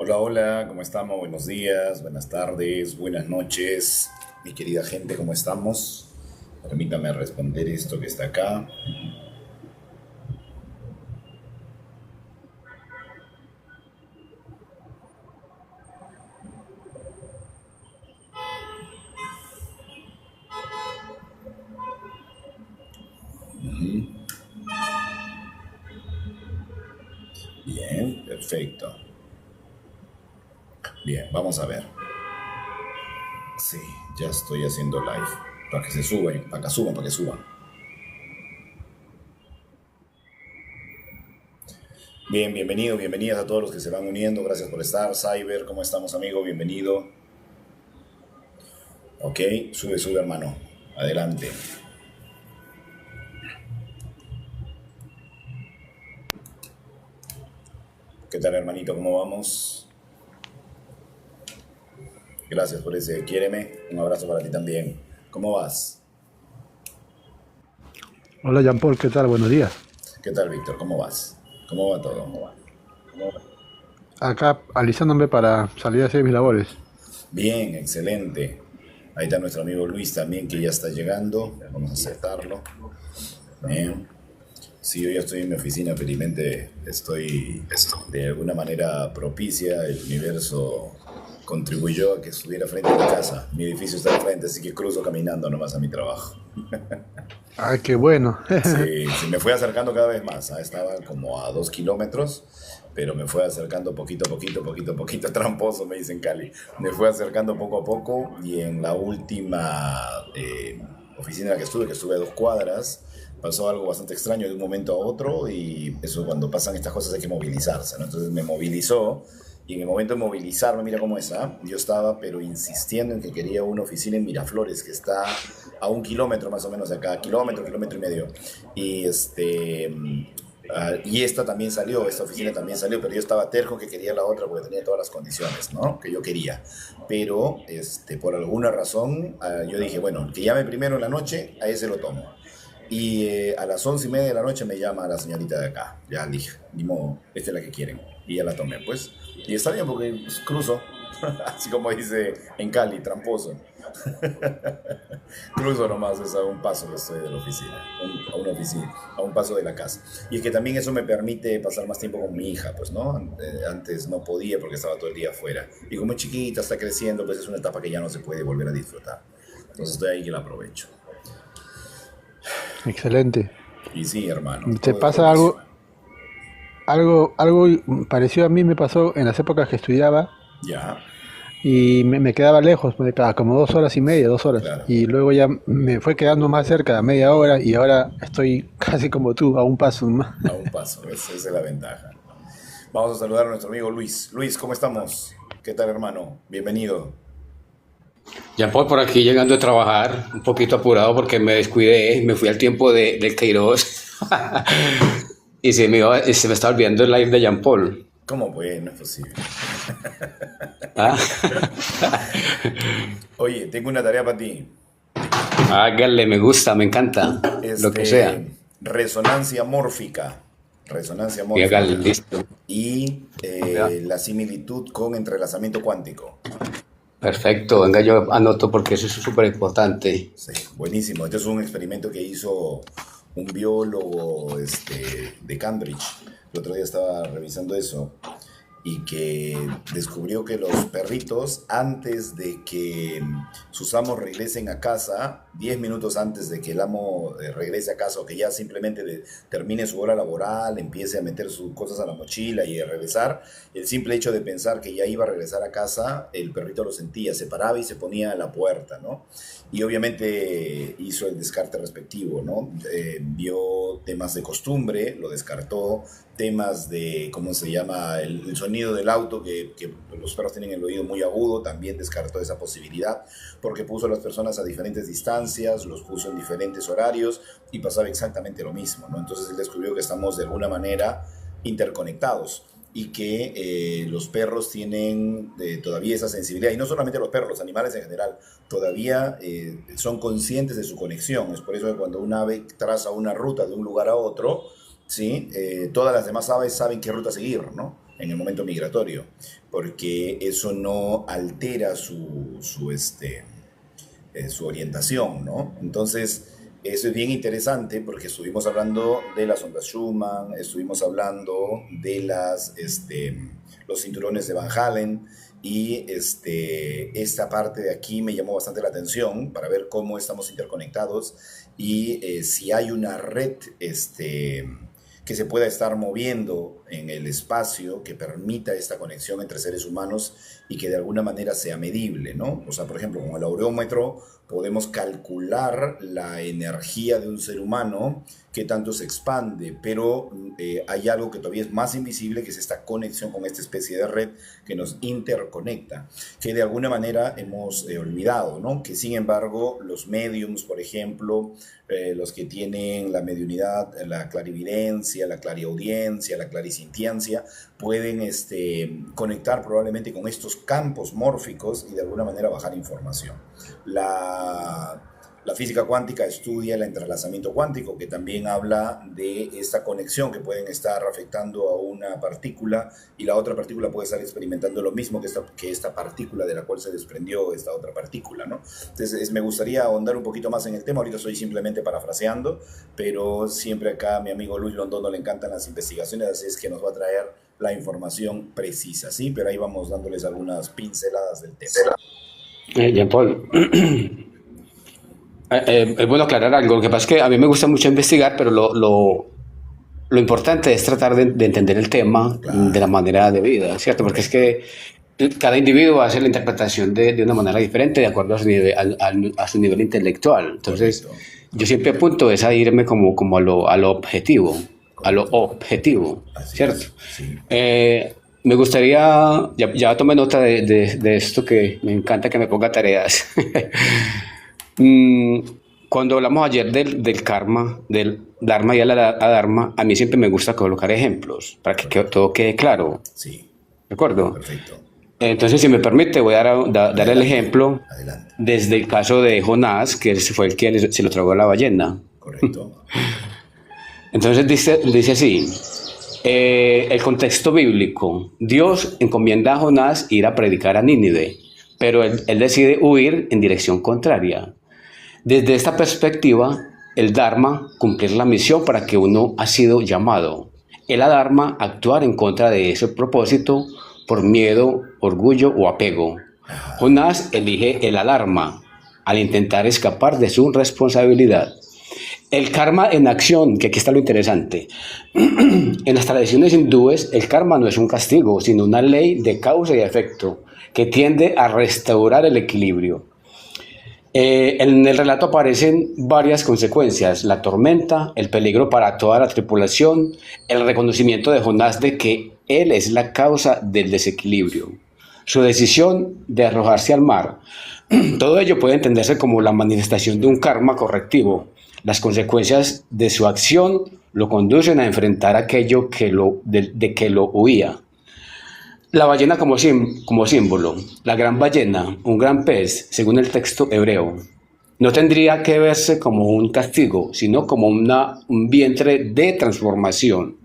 Hola, hola, ¿cómo estamos? Buenos días, buenas tardes, buenas noches. Mi querida gente, ¿cómo estamos? Permítame responder esto que está acá. Bien, perfecto. Bien, vamos a ver. Sí, ya estoy haciendo live. Para que se suban, para que suban, para que suban. Bien, bienvenido, bienvenidas a todos los que se van uniendo. Gracias por estar. Cyber, ¿cómo estamos, amigo? Bienvenido. Ok, sube, sube, hermano. Adelante. ¿Qué tal, hermanito? ¿Cómo vamos? Gracias por ese quiéreme. Un abrazo para ti también. ¿Cómo vas? Hola Jean Paul, ¿qué tal? Buenos días. ¿Qué tal, Víctor? ¿Cómo vas? ¿Cómo va todo? Acá alistándome para salir a hacer mis labores. Bien, excelente. Ahí está nuestro amigo Luis también, que ya está llegando. Vamos a aceptarlo. Bien. Sí, yo ya estoy en mi oficina, felizmente estoy de alguna manera propicia. El universo contribuyó a que estuviera frente a mi casa. Mi edificio está al frente, así que cruzo caminando nomás a mi trabajo. Ay, qué bueno. Sí, sí, me fui acercando cada vez más. Estaba como a 2 kilómetros, pero me fue acercando poquito a poquito, poquito a poquito. Tramposo, me dicen Cali. Me fue acercando poco a poco y en la última oficina en la que estuve a 2 cuadras, pasó algo bastante extraño de un momento a otro y eso cuando pasan estas cosas hay que movilizarse, ¿no? Entonces me movilizó y en el momento de movilizarme, mira cómo es, ¿ah? Yo estaba pero insistiendo en que quería una oficina en Miraflores, que está a 1 kilómetro más o menos de acá, kilómetro, kilómetro y medio. Y y esta también salió, esta oficina también salió, pero yo estaba terco que quería la otra porque tenía todas las condiciones, ¿no? Que yo quería. Pero por alguna razón yo dije, bueno, el que llame primero en la noche, a ese lo tomo. Y a las 11:30 de la noche me llama la señorita de acá. Ya dije, ni modo, esta es la que quieren. Y ya la tomé, pues. Y está bien porque pues, cruzo, así como dice en Cali, tramposo. Cruzo nomás, es a un paso que estoy de la oficina, a una oficina, a un paso de la casa. Y es que también eso me permite pasar más tiempo con mi hija, pues, ¿no? Antes no podía porque estaba todo el día afuera. Y como es chiquita, está creciendo, pues es una etapa que ya no se puede volver a disfrutar. Entonces estoy ahí que la aprovecho. Excelente. Y sí, hermano, ¿Te todo es pasa propicio. algo parecido a mí me pasó en las épocas que estudiaba Ya, y me quedaba lejos, me quedaba como 2 horas y media, 2 horas. claro, Y luego ya me fue quedando más cerca, a media hora, y ahora estoy casi como tú, a un paso más. a un paso, esa es la ventaja. Vamos a saludar a nuestro amigo Luis. Luis, ¿cómo estamos? ¿Qué tal, hermano? Bienvenido. Ya por aquí llegando a trabajar, un poquito apurado porque me descuidé, me fui al tiempo del Kairos y se me está olvidando el live de Jean Paul. ¿Cómo pues? No es posible. ¿Ah? Oye, tengo una tarea para ti. Hágale, me gusta, me encanta, lo que sea. Resonancia mórfica. Resonancia Y hágale, mórfica. listo. Y Ya. la similitud con entrelazamiento cuántico. Perfecto, venga, yo anoto porque eso es súper importante. Sí, buenísimo. Este es un experimento que hizo un biólogo de Cambridge. El otro día estaba revisando eso y que descubrió que los perritos, antes de que sus amos regresen a casa, 10 minutos antes de que el amo regrese a casa o que ya simplemente termine su hora laboral, empiece a meter sus cosas a la mochila y a regresar, el simple hecho de pensar que ya iba a regresar a casa, el perrito lo sentía, se paraba y se ponía a la puerta, ¿no? Y obviamente hizo el descarte respectivo, ¿no? Vio temas de costumbre, lo descartó, temas de, ¿cómo se llama? El sonido del auto, que los perros tienen el oído muy agudo, también descartó esa posibilidad, porque puso a las personas a diferentes distancias, los puso en diferentes horarios y pasaba exactamente lo mismo, ¿no? Entonces él descubrió que estamos de alguna manera interconectados y que los perros tienen todavía esa sensibilidad, y no solamente los perros, los animales en general, todavía son conscientes de su conexión. Es por eso que cuando un ave traza una ruta de un lugar a otro, ¿sí? Todas las demás aves saben qué ruta seguir, ¿no? en el momento migratorio, porque eso no altera su orientación, ¿no? Entonces, eso es bien interesante porque estuvimos hablando de las ondas Schumann, estuvimos hablando de los cinturones de Van Halen, y esta parte de aquí me llamó bastante la atención para ver cómo estamos interconectados y si hay una red que se pueda estar moviendo en el espacio que permita esta conexión entre seres humanos y que de alguna manera sea medible, ¿no? O sea, por ejemplo, con el aureómetro podemos calcular la energía de un ser humano, qué tanto se expande, pero hay algo que todavía es más invisible, que es esta conexión con esta especie de red que nos interconecta, que de alguna manera hemos olvidado, ¿no? Que sin embargo los mediums, por ejemplo, los que tienen la mediunidad, la clarividencia, la clariaudiencia, la clarisintiencia, pueden conectar probablemente con estos campos mórficos y de alguna manera bajar información. La física cuántica estudia el entrelazamiento cuántico, que también habla de esta conexión que pueden estar afectando a una partícula y la otra partícula puede estar experimentando lo mismo que esta partícula de la cual se desprendió esta otra partícula, ¿no? Entonces, me gustaría ahondar un poquito más en el tema. Ahorita estoy simplemente parafraseando, pero siempre acá a mi amigo Luis Londono le encantan las investigaciones, así es que nos va a traer la información precisa, ¿sí? Pero ahí vamos dándoles algunas pinceladas del tema. Jean Paul, es bueno aclarar algo. Lo que pasa es que a mí me gusta mucho investigar, pero lo importante es tratar de entender el tema de la manera debida, ¿cierto? Porque es que cada individuo hace la interpretación de una manera diferente de acuerdo a su nivel intelectual. Entonces, Correcto. yo siempre apunto es a irme como a lo objetivo, Así ¿cierto? es, sí. Me gustaría, ya tomé nota de esto, que me encanta que me ponga tareas. Mm, Cuando hablamos ayer del karma, del dharma y el adharma, a mí siempre me gusta colocar ejemplos para que todo quede claro, Sí, ¿de acuerdo? perfecto. Entonces, si me permite, voy a dar el ejemplo Adelante. desde el caso de Jonás, que fue el que se lo tragó a la ballena. Correcto. Entonces dice así, el contexto bíblico: Dios encomienda a Jonás ir a predicar a Nínive, pero él decide huir en dirección contraria. Desde esta perspectiva, el Dharma, cumplir la misión para que uno ha sido llamado. El Adharma, actuar en contra de ese propósito por miedo, orgullo o apego. Jonás elige el Adharma al intentar escapar de su responsabilidad. El karma en acción, que aquí está lo interesante. En las tradiciones hindúes, el karma no es un castigo, sino una ley de causa y efecto que tiende a restaurar el equilibrio. En el relato aparecen varias consecuencias: la tormenta, el peligro para toda la tripulación, el reconocimiento de Jonás de que él es la causa del desequilibrio, su decisión de arrojarse al mar. Todo ello puede entenderse como la manifestación de un karma correctivo. Las consecuencias de su acción lo conducen a enfrentar aquello de que lo huía. La ballena como símbolo. La gran ballena, un gran pez, según el texto hebreo, no tendría que verse como un castigo, sino como un vientre de transformación.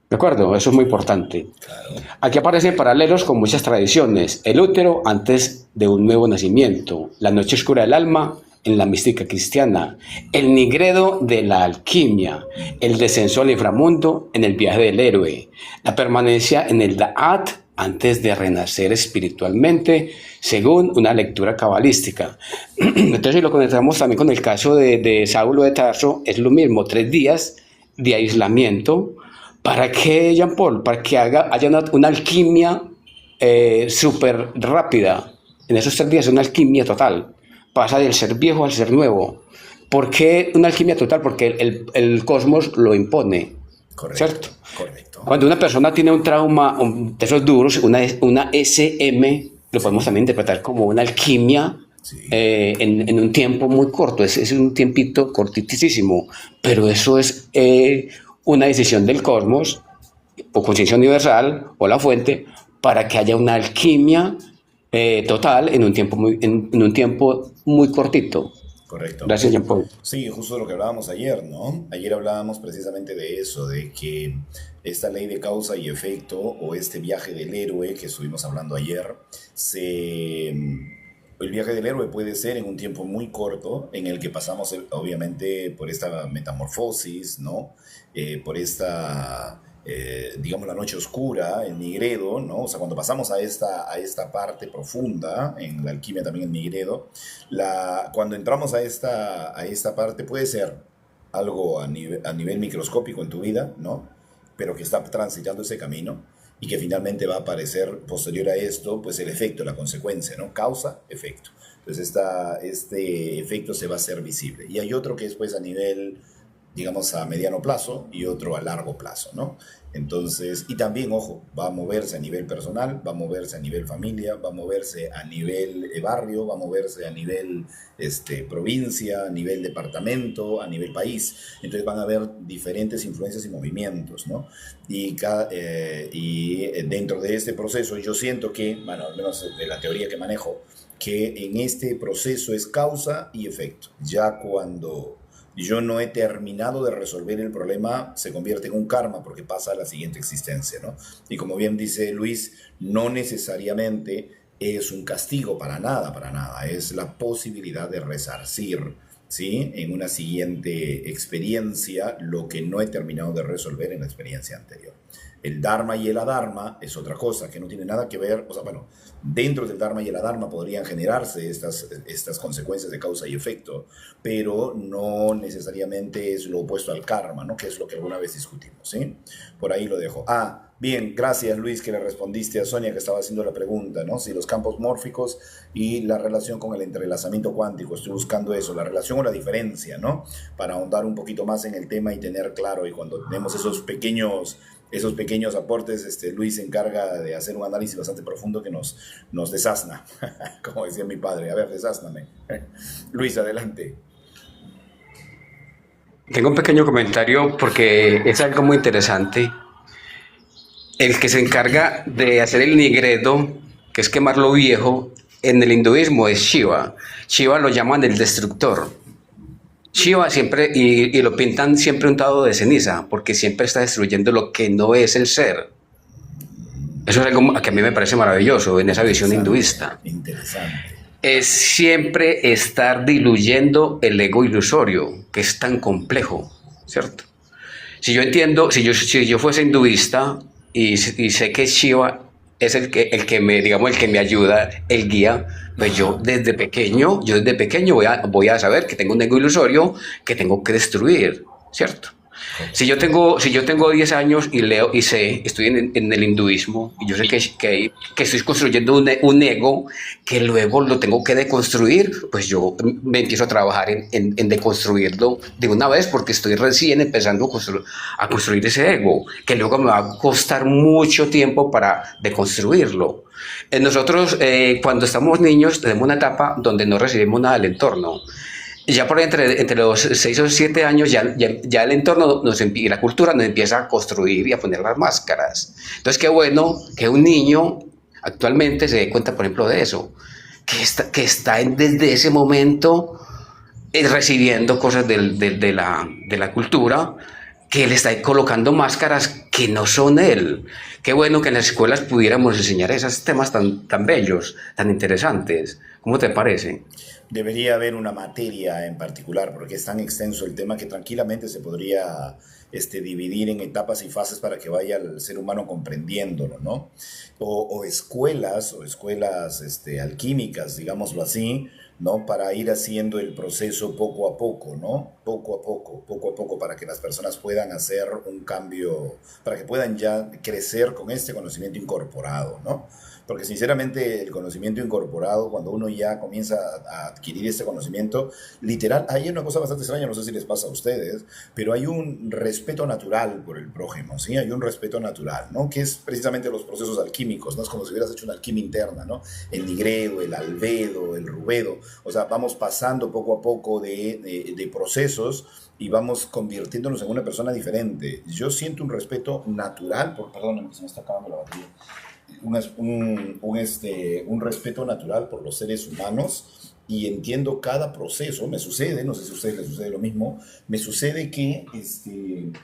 ¿De acuerdo? Eso es muy importante. Claro. Aquí aparecen paralelos con muchas tradiciones. El útero antes de un nuevo nacimiento, la noche oscura del alma en la mística cristiana, el nigredo de la alquimia, el descenso al inframundo en el viaje del héroe, la permanencia en el Da'at antes de renacer espiritualmente, según una lectura cabalística. Entonces, si lo conectamos también con el caso de Saulo de Tarso, es lo mismo: 3 días de aislamiento. ¿Para qué, Jean Paul? Para que haya una alquimia súper rápida. En esos 3 días, una alquimia total. Pasa del ser viejo al ser nuevo. ¿Por qué una alquimia total? Porque el cosmos lo impone. Correcto. ¿Cierto? Correcto. Cuando una persona tiene un trauma de esos duros, una SM, lo podemos también interpretar como una alquimia. Sí. En un tiempo muy corto. Es un tiempito cortitísimo. Pero eso es una decisión del cosmos, o conciencia universal, o la fuente, para que haya una alquimia total en un tiempo muy cortito. Correcto. Gracias, Jean Paul. Sí, justo lo que hablábamos ayer, ¿no? Ayer hablábamos precisamente de eso, de que esta ley de causa y efecto o este viaje del héroe que estuvimos hablando ayer, el viaje del héroe puede ser en un tiempo muy corto en el que pasamos obviamente por esta metamorfosis, ¿no? Por esta, digamos, la noche oscura, el Nigredo, ¿no? O sea, cuando pasamos a esta parte profunda, en la alquimia también el Nigredo, cuando entramos a esta parte puede ser algo a nivel microscópico en tu vida, ¿no? Pero que está transitando ese camino y que finalmente va a aparecer posterior a esto, pues el efecto, la consecuencia, ¿no? Causa, efecto. Entonces este efecto se va a hacer visible. Y hay otro que es pues a nivel, digamos, a mediano plazo y otro a largo plazo, ¿no? Entonces, y también, ojo, va a moverse a nivel personal, va a moverse a nivel familia, va a moverse a nivel barrio, va a moverse a nivel provincia, a nivel departamento, a nivel país. Entonces van a haber diferentes influencias y movimientos, ¿no? Y dentro de este proceso yo siento que, bueno, al menos de la teoría que manejo, que en este proceso es causa y efecto. Ya cuando yo no he terminado de resolver el problema, se convierte en un karma porque pasa a la siguiente existencia, ¿no? Y como bien dice Luis, no necesariamente es un castigo para nada, es la posibilidad de resarcir, ¿sí? En una siguiente experiencia lo que no he terminado de resolver en la experiencia anterior. El Dharma y el Adharma es otra cosa que no tiene nada que ver, o sea, bueno, dentro del Dharma y el Adharma podrían generarse estas consecuencias de causa y efecto, pero no necesariamente es lo opuesto al karma, ¿no? Que es lo que alguna vez discutimos, ¿sí? Por ahí lo dejo. Bien, gracias Luis que le respondiste a Sonia que estaba haciendo la pregunta, ¿no? Si los campos mórficos y la relación con el entrelazamiento cuántico, estoy buscando eso, la relación o la diferencia, ¿no? Para ahondar un poquito más en el tema y tener claro, y cuando tenemos esos pequeños aportes, Luis se encarga de hacer un análisis bastante profundo que nos desasna, como decía mi padre. A ver, desásname. Luis, adelante. Tengo un pequeño comentario porque es algo muy interesante. El que se encarga de hacer el nigredo, que es quemar lo viejo, en el hinduismo es Shiva. Shiva lo llaman el destructor. Shiva siempre, y lo pintan siempre untado de ceniza, porque siempre está destruyendo lo que no es el ser. Eso es algo que a mí me parece maravilloso en esa visión hinduista. Interesante. Es siempre estar diluyendo el ego ilusorio, que es tan complejo, ¿cierto? Si yo fuese hinduista y sé que Shiva es el que me, digamos, el que me ayuda, el guía, pues yo desde pequeño voy a saber que tengo un ego ilusorio que tengo que destruir, ¿cierto? Si yo tengo 10 años y leo y estoy en el hinduismo y yo sé que estoy construyendo un ego que luego lo tengo que deconstruir, pues yo me empiezo a trabajar en deconstruirlo de una vez porque estoy recién empezando a construir ese ego, que luego me va a costar mucho tiempo para deconstruirlo. Nosotros, cuando estamos niños, tenemos una etapa donde no recibimos nada del entorno. Y ya por ahí entre los 6 o 7 años ya el entorno y la cultura nos empieza a construir y a poner las máscaras. Entonces, qué bueno que un niño actualmente se dé cuenta, por ejemplo, de eso, que está desde ese momento recibiendo cosas de la cultura, que él está colocando máscaras que no son él. Qué bueno que en las escuelas pudiéramos enseñar esos temas tan bellos, tan interesantes. ¿Cómo te parece? Debería haber una materia en particular, porque es tan extenso el tema que tranquilamente se podría dividir en etapas y fases para que vaya el ser humano comprendiéndolo, ¿no? O escuelas alquímicas, digámoslo así, ¿no? Para ir haciendo el proceso poco a poco, ¿no? Poco a poco, para que las personas puedan hacer un cambio, para que puedan ya crecer con este conocimiento incorporado, ¿no? Porque sinceramente el conocimiento incorporado, cuando uno ya comienza a adquirir este conocimiento, literal, hay una cosa bastante extraña, no sé si les pasa a ustedes, pero hay un respeto natural por el prójimo, ¿sí? Hay un respeto natural, ¿no? Que es precisamente los procesos alquímicos, ¿no? Es como si hubieras hecho una alquimia interna, ¿no? El nigredo, el albedo, el rubedo, o sea, vamos pasando poco a poco de procesos y vamos convirtiéndonos en una persona diferente. Yo siento un respeto natural, perdón, se me está acabando la batería. un respeto natural por los seres humanos y entiendo cada proceso. Me sucede, no sé si a ustedes les sucede lo mismo, me sucede que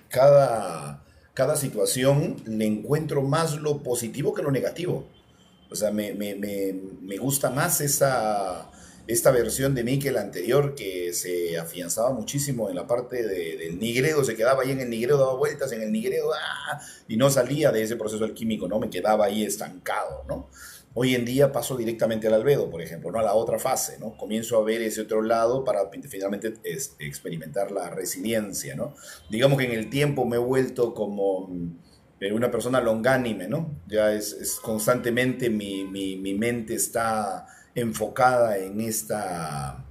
cada situación le encuentro más lo positivo que lo negativo. O sea, me gusta más esta versión de mí que la anterior, que se afianzaba muchísimo en la parte del Nigredo, se quedaba ahí en el Nigredo, daba vueltas en el Nigredo, y no salía de ese proceso alquímico, ¿no? Me quedaba ahí estancado, ¿no? Hoy en día paso directamente al albedo, por ejemplo, ¿no? A la otra fase, ¿no? Comienzo a ver ese otro lado para finalmente experimentar la resiliencia, ¿no? Digamos que en el tiempo me he vuelto como una persona longánime, ¿no? Ya es constantemente mi mente está enfocada en esta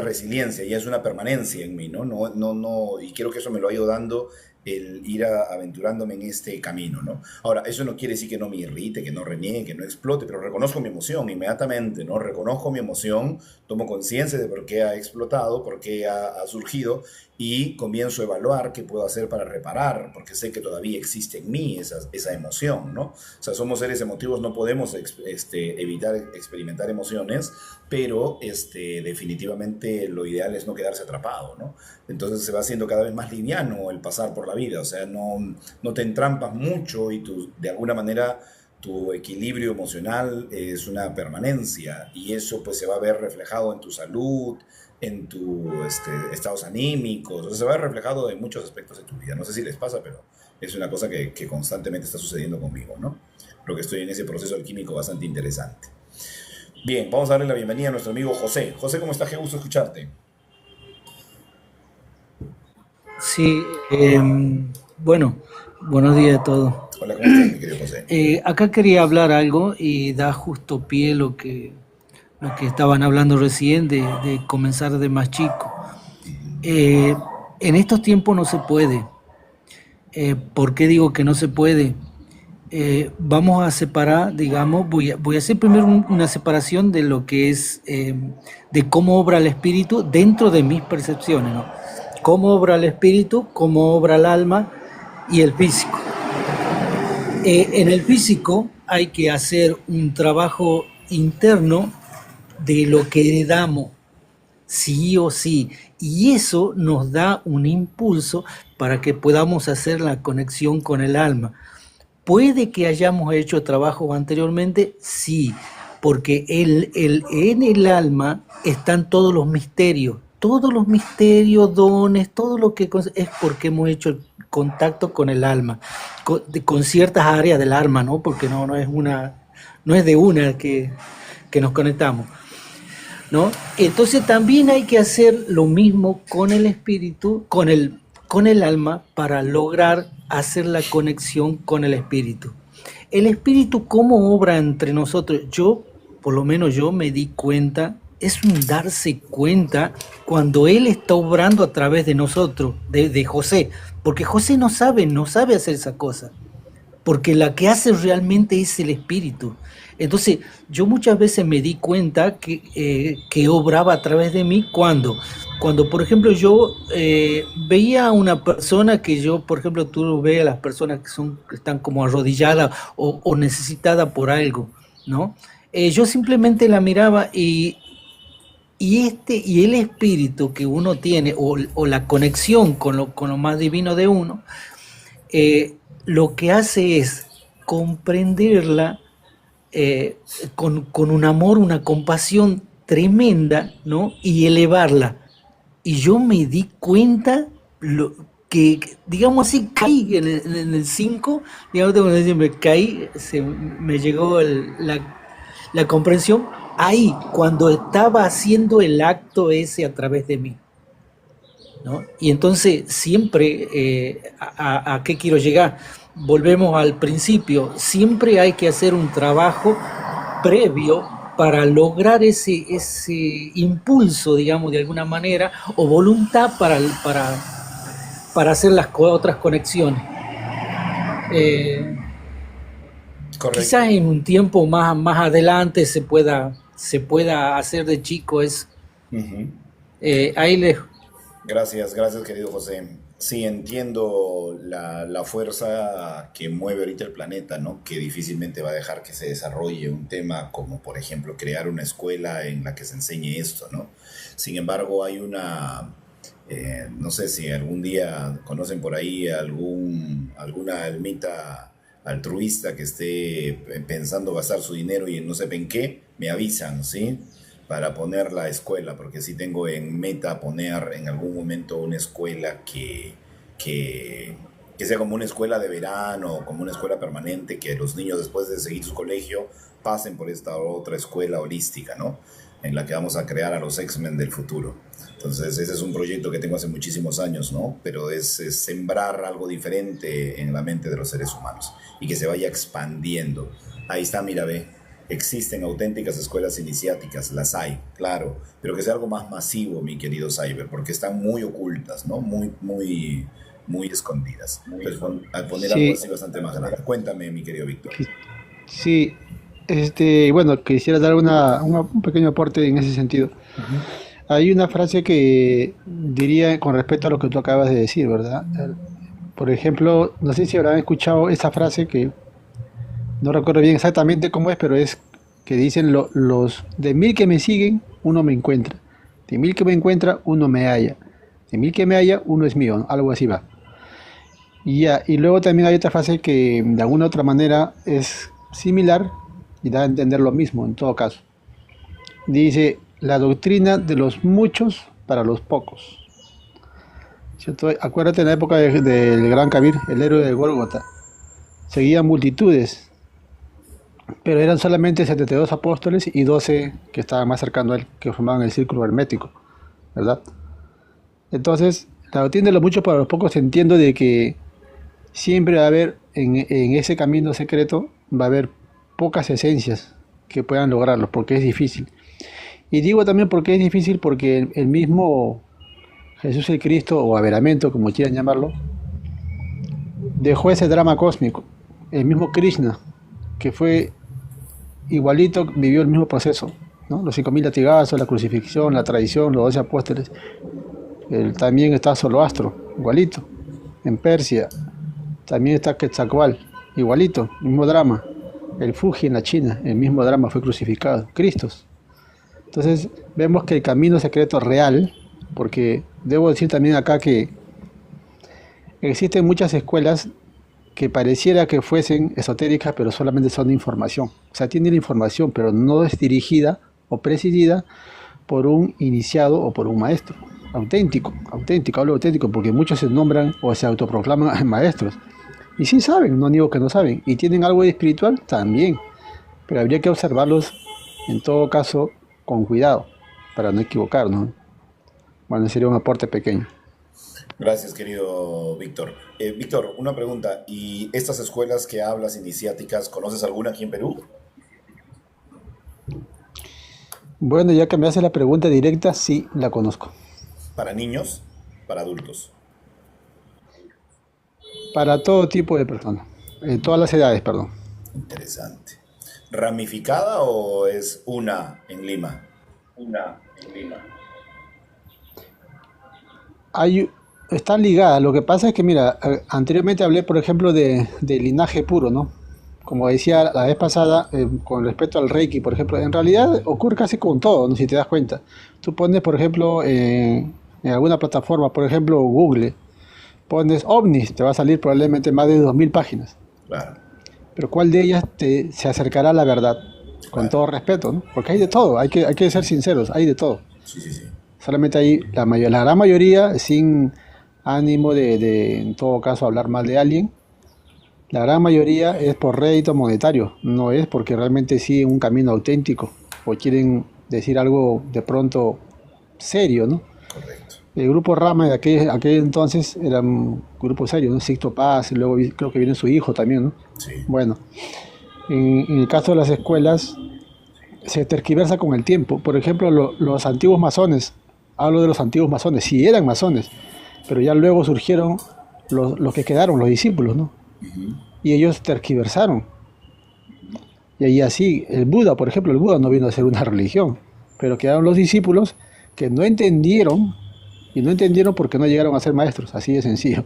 resiliencia, ya es una permanencia en mí, ¿no? No, y creo que eso me lo ha ido dando el ir aventurándome en este camino, ¿no? Ahora, eso no quiere decir que no me irrite, que no reniegue, que no explote, pero reconozco mi emoción inmediatamente, ¿no? Reconozco mi emoción, tomo conciencia de por qué ha explotado, por qué ha surgido, y comienzo a evaluar qué puedo hacer para reparar, porque sé que todavía existe en mí esa emoción, ¿no? O sea, somos seres emotivos, no podemos evitar experimentar emociones, pero definitivamente lo ideal es no quedarse atrapado, ¿no? Entonces se va haciendo cada vez más liviano el pasar por la vida, o sea, no te entrampas mucho y de alguna manera tu equilibrio emocional es una permanencia y eso pues se va a ver reflejado en tu salud, en tus estados anímicos, o sea, se va a ver reflejado en muchos aspectos de tu vida. No sé si les pasa, pero es una cosa que constantemente está sucediendo conmigo, ¿no? Lo que estoy en ese proceso alquímico bastante interesante. Bien, vamos a darle la bienvenida a nuestro amigo José. José, ¿cómo estás? Qué gusto escucharte. Sí, bueno, buenos días a todos. Hola, ¿cómo estás, mi querido José? Acá quería hablar algo y da justo pie lo que estaban hablando recién de comenzar de más chico. En estos tiempos no se puede. ¿Por qué digo que no se puede? Vamos a separar, digamos, voy a hacer primero una separación de lo que es, de cómo obra el espíritu dentro de mis percepciones, ¿no? Cómo obra el espíritu, cómo obra el alma y el físico. En el físico hay que hacer un trabajo interno de lo que heredamos, sí o sí, y eso nos da un impulso para que podamos hacer la conexión con el alma. ¿Puede que hayamos hecho trabajo anteriormente? Sí, porque en el alma están todos los misterios, dones, todo lo que es porque hemos hecho contacto con el alma, con ciertas áreas del alma, ¿no? Porque no es de una que nos conectamos, ¿no? Entonces también hay que hacer lo mismo con el espíritu, con el alma, para lograr hacer la conexión con el espíritu. El espíritu, ¿cómo obra entre nosotros? Por lo menos yo me di cuenta, es un darse cuenta cuando él está obrando a través de nosotros, de José, porque José no sabe hacer esa cosa, porque la que hace realmente es el espíritu. Entonces, yo muchas veces me di cuenta que obraba a través de mí cuando, por ejemplo, yo veía a una persona por ejemplo, tú ves a las personas que están como arrodilladas o necesitadas por algo, ¿no? Yo simplemente la miraba y el espíritu que uno tiene, o la conexión con lo más divino de uno, lo que hace es comprenderla con un amor, una compasión tremenda, ¿no? Y elevarla. Y yo me di cuenta que, digamos así, caí en el 5, digamos, cuando me caí, me llegó la comprensión ahí, cuando estaba haciendo el acto ese a través de mí, ¿no? Y entonces siempre, ¿a qué quiero llegar? Volvemos al principio, siempre hay que hacer un trabajo previo para lograr ese impulso, digamos, de alguna manera, o voluntad para hacer las otras conexiones. Quizás en un tiempo más adelante se pueda hacer de chico eso. Uh-huh. Ahí les... Gracias, querido José. Sí, entiendo la fuerza que mueve ahorita el planeta, ¿no? Que difícilmente va a dejar que se desarrolle un tema como, por ejemplo, crear una escuela en la que se enseñe esto, ¿no? Sin embargo, hay no sé si algún día conocen por ahí alguna almita altruista que esté pensando gastar su dinero y no sepa en qué, me avisan, ¿sí? Para poner la escuela, porque sí tengo en meta poner en algún momento una escuela que, que sea como una escuela de verano, como una escuela permanente, que los niños después de seguir su colegio pasen por esta otra escuela holística, ¿no? En la que vamos a crear a los X-Men del futuro. Entonces ese es un proyecto que tengo hace muchísimos años, ¿no? Pero es sembrar algo diferente en la mente de los seres humanos y que se vaya expandiendo. Ahí está, mira, ve. Existen auténticas escuelas iniciáticas, las hay, claro, pero que sea algo más masivo, mi querido Cyber, porque están muy ocultas, ¿no? Muy escondidas. Entonces, al poner algo Sí, así bastante más grande. Cuéntame, mi querido Víctor. sí, bueno, quisiera dar un pequeño aporte en ese sentido. Hay una frase que diría con respecto a lo que tú acabas de decir, ¿verdad? Por ejemplo, no sé si habrán escuchado esa frase que no recuerdo bien exactamente cómo es, pero es que dicen los de 1000 que me siguen, uno me encuentra. De 1000 que me encuentra, uno me halla. De 1000 que me halla, uno es mío, ¿no? Algo así va. Y ya, y luego también hay otra frase que de alguna otra manera es similar y da a entender lo mismo en todo caso. Dice, la doctrina de los muchos para los pocos. ¿Cierto? Acuérdate en la época del Gran Kabir, el héroe de Gólgota. Seguían multitudes, pero eran solamente 72 apóstoles y 12 que estaban más cercanos a él, que formaban el círculo hermético, ¿verdad? Entonces, la doctrina de los muchos para los pocos entiendo de que siempre va a haber en ese camino secreto, va a haber pocas esencias que puedan lograrlo, porque es difícil. Y digo también porque es difícil porque el mismo Jesús el Cristo, o Averamento, como quieran llamarlo, dejó ese drama cósmico. El mismo Krishna, que fue igualito, vivió el mismo proceso, ¿no? Los 5000 latigazos, la crucifixión, la traición, los 12 apóstoles. También está Zoroastro, igualito. En Persia, también está Quetzalcóatl, igualito, mismo drama. El Fuji en la China, el mismo drama, fue crucificado. Cristos. Entonces, vemos que el camino secreto real, porque debo decir también acá que existen muchas escuelas que pareciera que fuesen esotéricas, pero solamente son de información. O sea, tienen información, pero no es dirigida o presidida por un iniciado o por un maestro. Auténtico, hablo auténtico, porque muchos se nombran o se autoproclaman maestros. Y sí saben, no digo que no saben. Y tienen algo de espiritual también. Pero habría que observarlos, en todo caso, con cuidado, para no equivocarnos. Bueno, sería un aporte pequeño. Gracias, querido Víctor. Víctor, una pregunta. ¿Y estas escuelas que hablas iniciáticas, conoces alguna aquí en Perú? Bueno, ya que me hace la pregunta directa, sí, la conozco. ¿Para niños? ¿Para adultos? Para todo tipo de personas. Todas las edades, perdón. Interesante. ¿Ramificada o es una en Lima? Una en Lima. Hay, Están ligadas. Lo que pasa es que, mira, anteriormente hablé, por ejemplo, de linaje puro, ¿no? Como decía la vez pasada, con respecto al Reiki, por ejemplo, en realidad ocurre casi con todo, ¿no? Si te das cuenta. Tú pones, por ejemplo, en alguna plataforma, por ejemplo, Google, pones ovnis, te va a salir probablemente más de 2000 páginas. Claro, Pero ¿cuál de ellas se acercará a la verdad? Con claro. todo respeto, ¿no? Porque hay de todo, hay que ser sinceros, hay de todo. Sí, sí, sí. Solamente hay la gran mayoría, sin ánimo en todo caso, hablar mal de alguien. La gran mayoría es por rédito monetario, no es porque realmente siguen un camino auténtico o quieren decir algo de pronto serio, ¿no? Correcto. El grupo Rama de aquel entonces era un grupo serio, ¿no? Sixto Paz, y luego creo que viene su hijo también, ¿no? Sí, Bueno, en el caso de las escuelas, se tergiversa con el tiempo. Por ejemplo, los antiguos masones, hablo de los antiguos masones, sí eran masones, pero ya luego surgieron los que quedaron, los discípulos, ¿no? Y ellos tergiversaron. Y ahí así, el Buda, por ejemplo, el Buda no vino a ser una religión, pero quedaron los discípulos que no entendieron Y no entendieron por qué no llegaron a ser maestros, así de sencillo.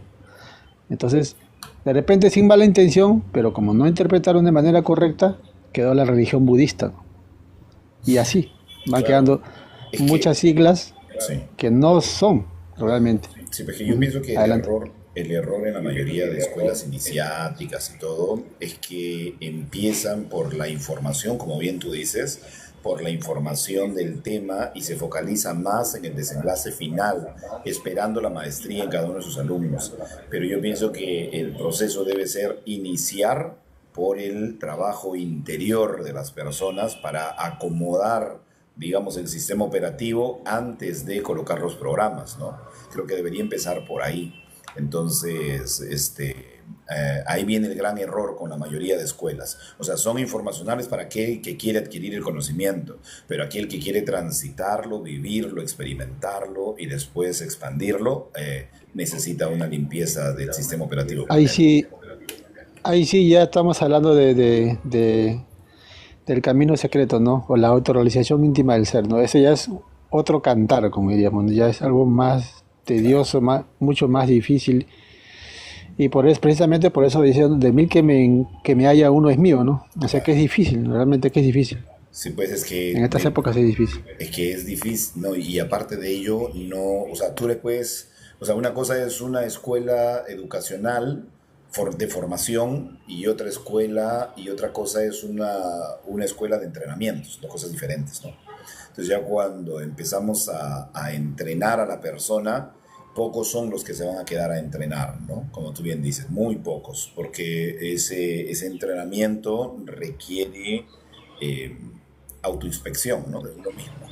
Entonces, de repente sin mala intención, pero como no interpretaron de manera correcta, quedó la religión budista, ¿no? Y así van Claro. quedando Es muchas siglas sí. que no son realmente. Sí, porque yo pienso que Adelante. el error en la mayoría de escuelas iniciáticas y todo es que empiezan por la información, como bien tú dices, por la información del tema y se focaliza más en el desenlace final, esperando la maestría en cada uno de sus alumnos. Pero yo pienso que el proceso debe ser iniciar por el trabajo interior de las personas para acomodar, digamos, el sistema operativo antes de colocar los programas, ¿no? Creo que debería empezar por ahí. Entonces, ahí viene el gran error con la mayoría de escuelas. O sea, son informacionales para aquel que quiere adquirir el conocimiento, pero aquel que quiere transitarlo, vivirlo, experimentarlo y después expandirlo, necesita una limpieza del sistema operativo. Ahí sí, ahí sí ya estamos hablando del camino secreto, ¿no? O la autorrealización íntima del ser, ¿no? Ese ya es otro cantar, como diríamos, ¿no? Ya es algo más tedioso, mucho más difícil. Y precisamente por eso dicen, de mil que me haya uno es mío, ¿no? O sea que es difícil, realmente que es difícil. Sí, pues es que En estas épocas es difícil. es difícil, ¿no? Y aparte de ello, no, o sea, tú le puedes, o sea, una cosa es una escuela educacional de formación y otra escuela, y otra cosa es una escuela de entrenamientos, dos cosas diferentes, ¿no? Entonces ya cuando empezamos a entrenar a la persona, pocos son los que se van a quedar a entrenar, ¿no? Como tú bien dices, muy pocos, porque ese entrenamiento requiere eh, autoinspección, ¿no? De uno mismo.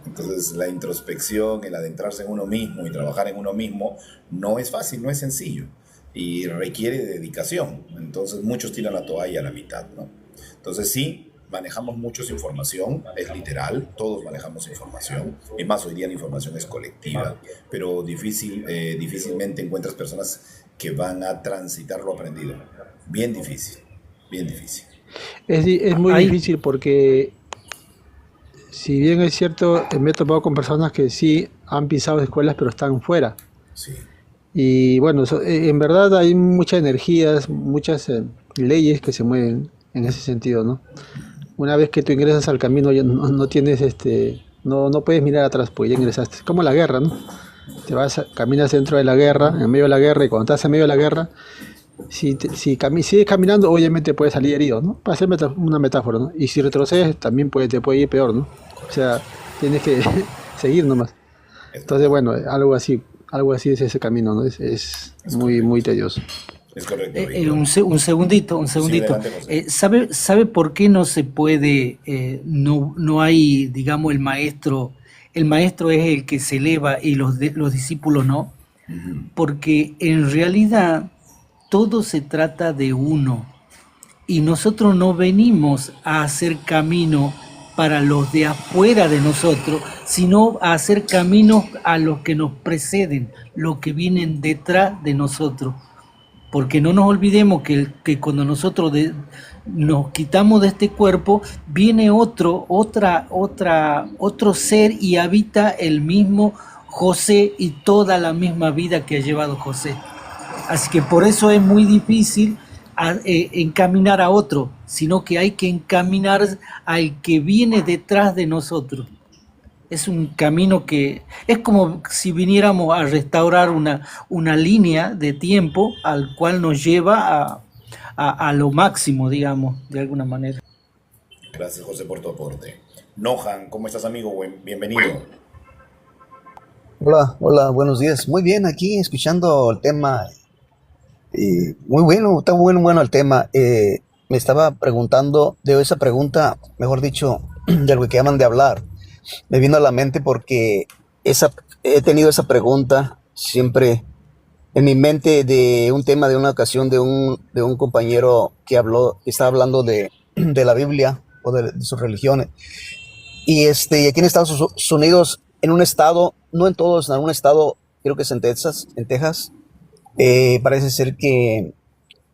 Entonces la introspección, el adentrarse en uno mismo y trabajar en uno mismo no es fácil, no es sencillo y requiere dedicación. Entonces muchos tiran la toalla a la mitad, ¿no? Entonces sí, manejamos muchos información, es literal, todos manejamos información, y más hoy día la información es colectiva, pero difícilmente encuentras personas que van a transitar lo aprendido. Bien difícil, bien difícil. Es muy Hay, difícil porque, si bien es cierto, me he topado con personas que sí han pisado escuelas, pero están fuera. Sí, Y bueno, en verdad hay muchas energías, muchas leyes que se mueven en ese sentido, ¿no? Una vez que tú ingresas al camino, ya no tienes no puedes mirar atrás, porque ya ingresaste. Es como la guerra, ¿no? Caminas dentro de la guerra, en medio de la guerra, y cuando estás en medio de la guerra, si sigues caminando, obviamente puedes salir herido, ¿no? Para hacer una metáfora, ¿no? Y si retrocedes, también te puede ir peor, ¿no? O correcto. sea, tienes que seguir nomás. Es Entonces, verdad, bueno, algo así es ese camino, ¿no? Es es muy, muy correcto. tedioso. Es correcto, Víctor. un segundito, un Sí, segundito. adelante, José. ¿Sabe por qué no se puede, no hay, digamos, el maestro es el que se eleva y los discípulos no? Ujú. Porque en realidad todo se trata de uno y nosotros no venimos a hacer camino para los de afuera de nosotros, sino a hacer caminos a los que nos preceden, los que vienen detrás de nosotros. Porque no nos olvidemos que cuando nosotros nos quitamos de este cuerpo, viene otro ser y habita el mismo José y toda la misma vida que ha llevado José. Así que por eso es muy difícil encaminar a otro, sino que hay que encaminar al que viene detrás de nosotros. Es un camino que es como si viniéramos a restaurar una línea de tiempo al cual nos lleva a lo máximo, digamos, de alguna manera. Gracias, José, por tu aporte. Nohan, ¿cómo estás, amigo? Bienvenido. Hola, hola, buenos días. Muy bien, aquí escuchando el tema. Muy bueno, está bueno el tema. Me estaba preguntando de esa pregunta, mejor dicho, de lo que acaban de hablar. Me vino a la mente porque he tenido esa pregunta siempre en mi mente de un tema de una ocasión de un compañero que estaba hablando de la Biblia o de sus religiones. Y aquí en Estados Unidos, en un estado, no en todos, en un estado, creo que es en Texas, parece ser que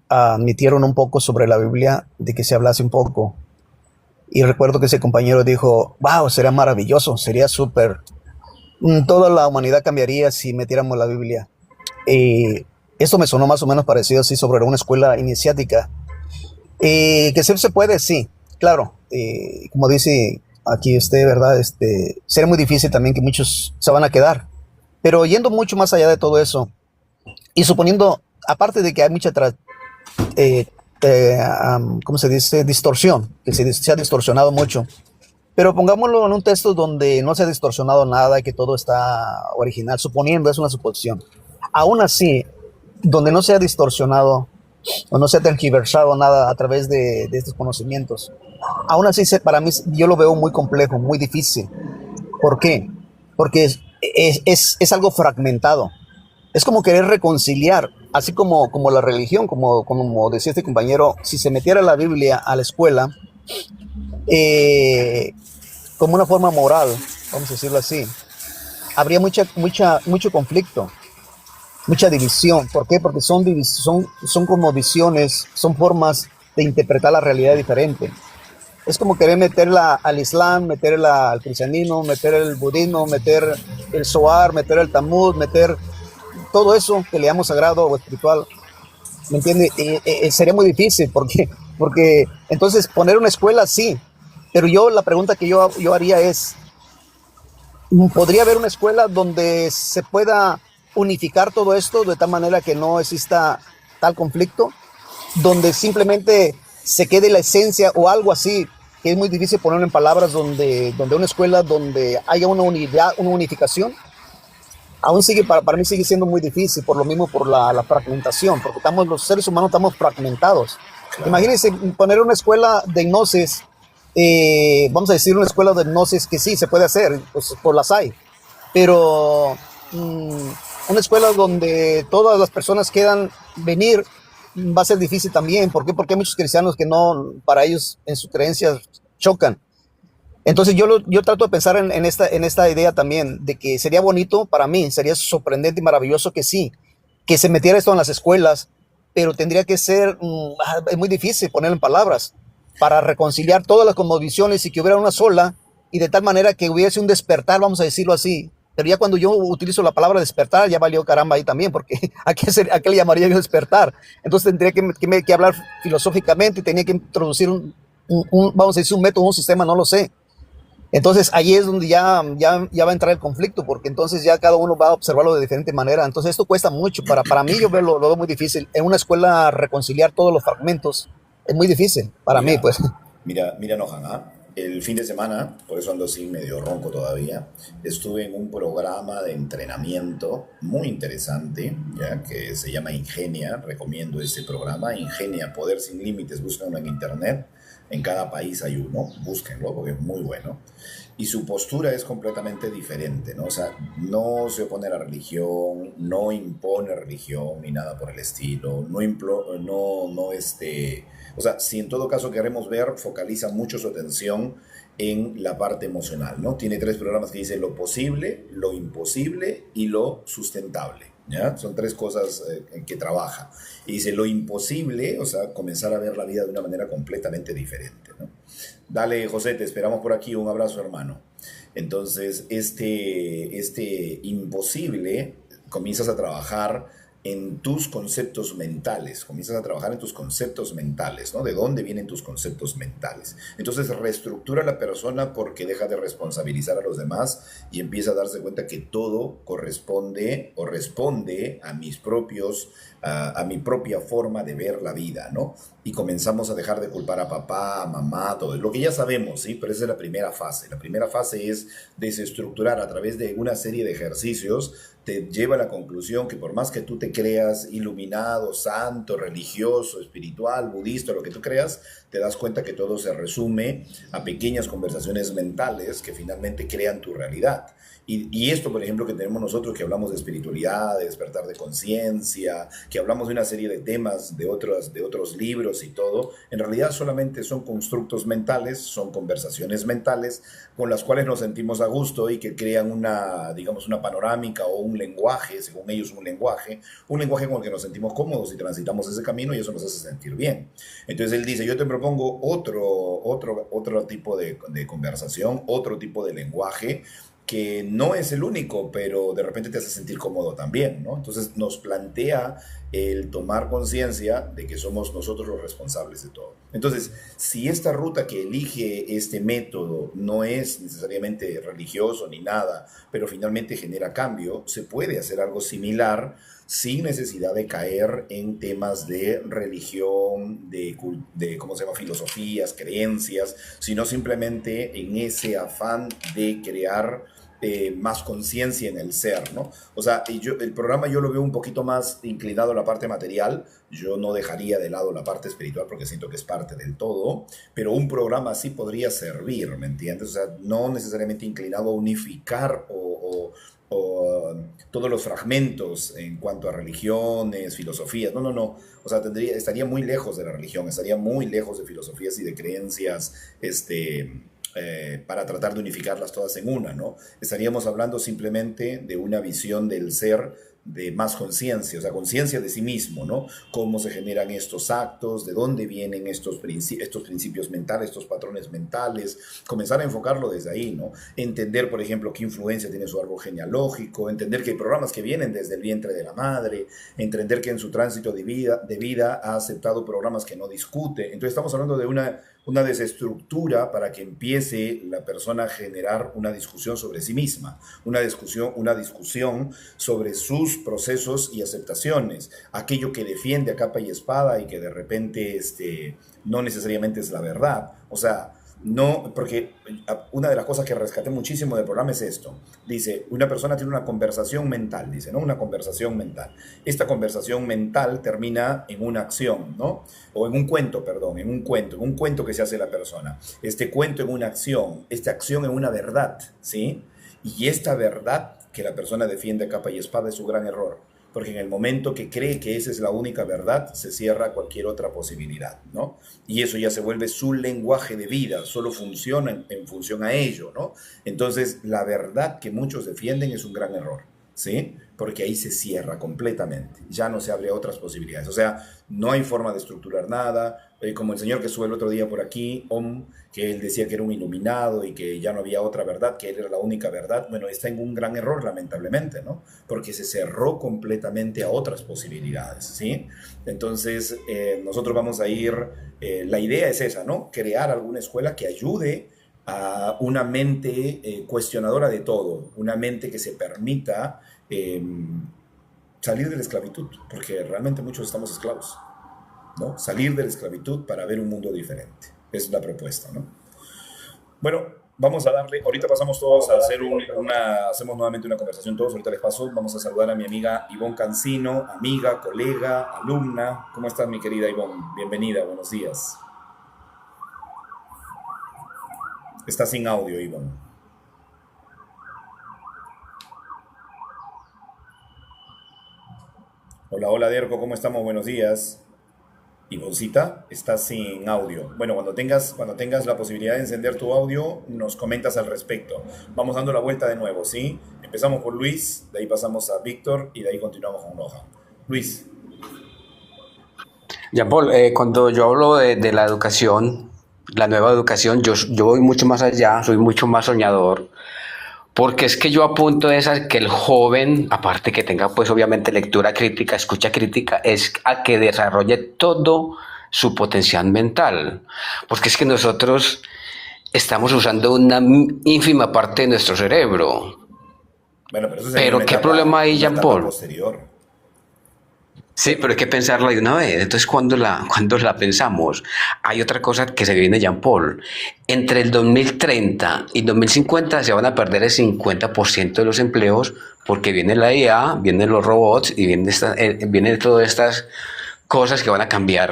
admitieron un poco sobre la Biblia, de que se hablase un poco. Y recuerdo que ese compañero dijo, wow, sería maravilloso, sería súper toda la humanidad cambiaría si metiéramos la Biblia. Esto me sonó más o menos parecido así sobre una escuela iniciática. Que se puede, sí, claro. Como dice aquí usted, ¿verdad? Sería muy difícil también que muchos se van a quedar. Pero yendo mucho más allá de todo eso, y suponiendo, aparte de que hay mucha, eh, ¿cómo se dice? Distorsión, que se ha distorsionado mucho. Pero pongámoslo en un texto donde no se ha distorsionado nada y que todo está original, suponiendo, es una suposición. Aún así, donde no se ha distorsionado o no se ha tergiversado nada a través de estos conocimientos, aún así para mí yo lo veo muy complejo, muy difícil. ¿Por qué? Porque es algo fragmentado. Es como querer reconciliar, así como la religión, como decía este compañero, si se metiera la Biblia a la escuela, eh, como una forma moral, vamos a decirlo así, habría mucho conflicto, mucha división. ¿Por qué? Porque son como visiones, son formas de interpretar la realidad diferente. Es como querer meterla al Islam, meterla al cristianismo, meter el budismo, meter el Zohar, meter el Talmud, meter todo eso que le llamamos sagrado o espiritual. ¿Me entiende? Sería muy difícil porque entonces poner una escuela sí, pero la pregunta que yo haría es, ¿podría haber una escuela donde se pueda unificar todo esto de tal manera que no exista tal conflicto? Donde simplemente se quede la esencia o algo así, que es muy difícil ponerlo en palabras, donde una escuela donde haya una unidad, una unificación, aún sigue, para mí sigue siendo muy difícil, por lo mismo, por la fragmentación, porque los seres humanos estamos fragmentados. Claro. Imagínense poner una escuela de hipnosis, vamos a decir una escuela de hipnosis que sí se puede hacer, pues por las hay, pero una escuela donde todas las personas quieran venir va a ser difícil también. ¿Por qué? Porque hay muchos cristianos que no, para ellos en sus creencias chocan. Entonces yo trato de pensar en esta idea también, de que sería bonito para mí, sería sorprendente y maravilloso que sí, que se metiera esto en las escuelas, pero tendría que ser, es muy difícil ponerlo en palabras, para reconciliar todas las cosmovisiones y que hubiera una sola, y de tal manera que hubiese un despertar, vamos a decirlo así. Pero ya cuando yo utilizo la palabra despertar, ya valió caramba ahí también, porque ¿a qué le llamaría yo despertar? Entonces tendría que hablar filosóficamente y tenía que introducir vamos a decir, un método, un sistema, no lo sé. Entonces ahí es donde ya va a entrar el conflicto, porque entonces ya cada uno va a observarlo de diferente manera. Entonces esto cuesta mucho. Para mí yo lo veo muy difícil. En una escuela reconciliar todos los fragmentos es muy difícil para mí, pues. Mira, Nohan, el fin de semana, por eso ando así medio ronco todavía, estuve en un programa de entrenamiento muy interesante, ¿ya? Que se llama Ingenia. Recomiendo este programa, Ingenia, Poder Sin Límites, búsquenlo en internet. En cada país hay uno, búsquenlo porque es muy bueno. Y su postura es completamente diferente, ¿no? O sea, no se opone a la religión, no impone religión ni nada por el estilo, o sea, si en todo caso queremos ver, focaliza mucho su atención en la parte emocional, ¿no? Tiene 3 programas que dice lo posible, lo imposible y lo sustentable, ¿ya? Son 3 cosas en que trabaja. Y dice lo imposible, o sea, comenzar a ver la vida de una manera completamente diferente, ¿no? Dale, José, te esperamos por aquí. Un abrazo, hermano. Entonces, este imposible, comienzas a trabajar en tus conceptos mentales, comienzas a trabajar en tus conceptos mentales, ¿no? ¿De dónde vienen tus conceptos mentales? Entonces reestructura a la persona porque deja de responsabilizar a los demás y empieza a darse cuenta que todo corresponde o responde a a mi propia forma de ver la vida, ¿no? Y comenzamos a dejar de culpar a papá, a mamá, todo lo que ya sabemos, ¿sí? Pero esa es la primera fase. La primera fase es desestructurar a través de una serie de ejercicios. Te lleva a la conclusión que por más que tú te creas iluminado, santo, religioso, espiritual, budista, lo que tú creas, te das cuenta que todo se resume a pequeñas conversaciones mentales que finalmente crean tu realidad. Y esto, por ejemplo, que tenemos nosotros, que hablamos de espiritualidad, de despertar de conciencia, que hablamos de una serie de temas de otros libros y todo, en realidad solamente son constructos mentales, son conversaciones mentales con las cuales nos sentimos a gusto y que crean digamos, una panorámica o un lenguaje, según ellos un lenguaje con el que nos sentimos cómodos y transitamos ese camino y eso nos hace sentir bien. Entonces él dice, yo te propongo otro tipo de conversación, otro tipo de lenguaje, que no es el único, pero de repente te hace sentir cómodo también, ¿no? Entonces nos plantea el tomar conciencia de que somos nosotros los responsables de todo. Entonces, si esta ruta que elige este método no es necesariamente religioso ni nada, pero finalmente genera cambio, se puede hacer algo similar sin necesidad de caer en temas de religión, de ¿cómo se llama?, filosofías, creencias, sino simplemente en ese afán de crear más conciencia en el ser, ¿no? O sea, el programa yo lo veo un poquito más inclinado a la parte material. Yo no dejaría de lado la parte espiritual porque siento que es parte del todo, pero un programa así podría servir, ¿me entiendes? O sea, no necesariamente inclinado a unificar o todos los fragmentos en cuanto a religiones, filosofías. No, no, no. O sea, estaría muy lejos de la religión, estaría muy lejos de filosofías y de creencias, para tratar de unificarlas todas en una, ¿no? Estaríamos hablando simplemente de una visión del ser de más conciencia, o sea, conciencia de sí mismo, ¿no? Cómo se generan estos actos, de dónde vienen estos principios mentales, estos patrones mentales, comenzar a enfocarlo desde ahí, ¿no? Entender, por ejemplo, qué influencia tiene su árbol genealógico, entender que hay programas que vienen desde el vientre de la madre, entender que en su tránsito de vida ha aceptado programas que no discute. Entonces estamos hablando de una desestructura para que empiece la persona a generar una discusión sobre sí misma, una discusión sobre sus procesos y aceptaciones, aquello que defiende a capa y espada y que de repente no necesariamente es la verdad. O sea, no, porque una de las cosas que rescaté muchísimo del programa es esto. Dice, una persona tiene una conversación mental, dice, ¿no? Una conversación mental. Esta conversación mental termina en una acción, ¿no? O en un cuento, perdón, en un cuento que se hace la persona. Este cuento en una acción, esta acción en una verdad, ¿sí? Y esta verdad que la persona defiende a capa y espada es su gran error. Porque en el momento que cree que esa es la única verdad, se cierra cualquier otra posibilidad, ¿no? Y eso ya se vuelve su lenguaje de vida, solo funciona en función a ello, ¿no? Entonces, la verdad que muchos defienden es un gran error, ¿sí? Porque ahí se cierra completamente, ya no se abre otras posibilidades. O sea, no hay forma de estructurar nada, como el señor que sube el otro día por aquí, que él decía que era un iluminado y que ya no había otra verdad, que él era la única verdad. Bueno, está en un gran error, lamentablemente, ¿no? Porque se cerró completamente a otras posibilidades, ¿sí? Entonces, nosotros vamos a ir, la idea es esa, ¿no? Crear alguna escuela que ayude a una mente cuestionadora de todo, una mente que se permita salir de la esclavitud, porque realmente muchos estamos esclavos, ¿no? Salir de la esclavitud para ver un mundo diferente. Es la propuesta, ¿no? Bueno, vamos a darle, ahorita pasamos todos a hacer hacemos nuevamente una conversación todos, ahorita les paso, vamos a saludar a mi amiga Ivonne Cancino, amiga, colega, alumna. ¿Cómo estás, mi querida Ivonne? Bienvenida, buenos días. Está sin audio, Ivonne. Hola, hola, Derko, ¿cómo estamos? Buenos días. Ivoncita, está sin audio. Bueno, cuando tengas la posibilidad de encender tu audio, nos comentas al respecto. Vamos dando la vuelta de nuevo, ¿sí? Empezamos por Luis, de ahí pasamos a Víctor y de ahí continuamos con Noja. Luis. Jean-Paul, cuando yo hablo de la educación, la nueva educación, yo voy mucho más allá, soy mucho más soñador. Porque es que yo apunto a que el joven, aparte que tenga pues obviamente lectura crítica, escucha crítica, es a que desarrolle todo su potencial mental. Porque es que nosotros estamos usando una ínfima parte de nuestro cerebro. Bueno, pero eso pero ¿qué problema hay, Jean-Paul? Posterior. Sí, pero hay que pensarla de una vez. Entonces, ¿cuándo la pensamos? Hay otra cosa que se viene, Jean-Paul. Entre el 2030 y 2050 se van a perder el 50% de los empleos porque viene la IA, vienen los robots y vienen todas estas cosas que van a cambiar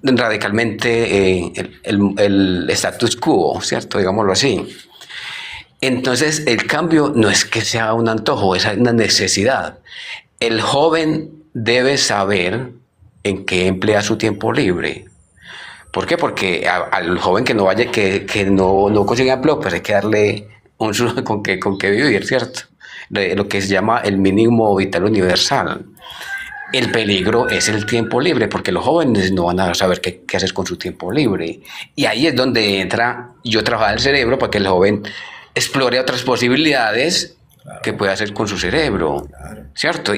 radicalmente el status quo, ¿cierto? Digámoslo así. Entonces, el cambio no es que sea un antojo, es una necesidad. El joven debe saber en qué emplea su tiempo libre. ¿Por qué? Porque al joven que no consigue empleo, pues hay que darle con qué vivir, ¿cierto? Lo que se llama el mínimo vital universal. El peligro es el tiempo libre, porque los jóvenes no van a saber qué hacer con su tiempo libre. Y ahí es donde entra yo trabajar el cerebro para que el joven explore otras posibilidades Claro, que puede hacer con su cerebro, claro. ¿cierto?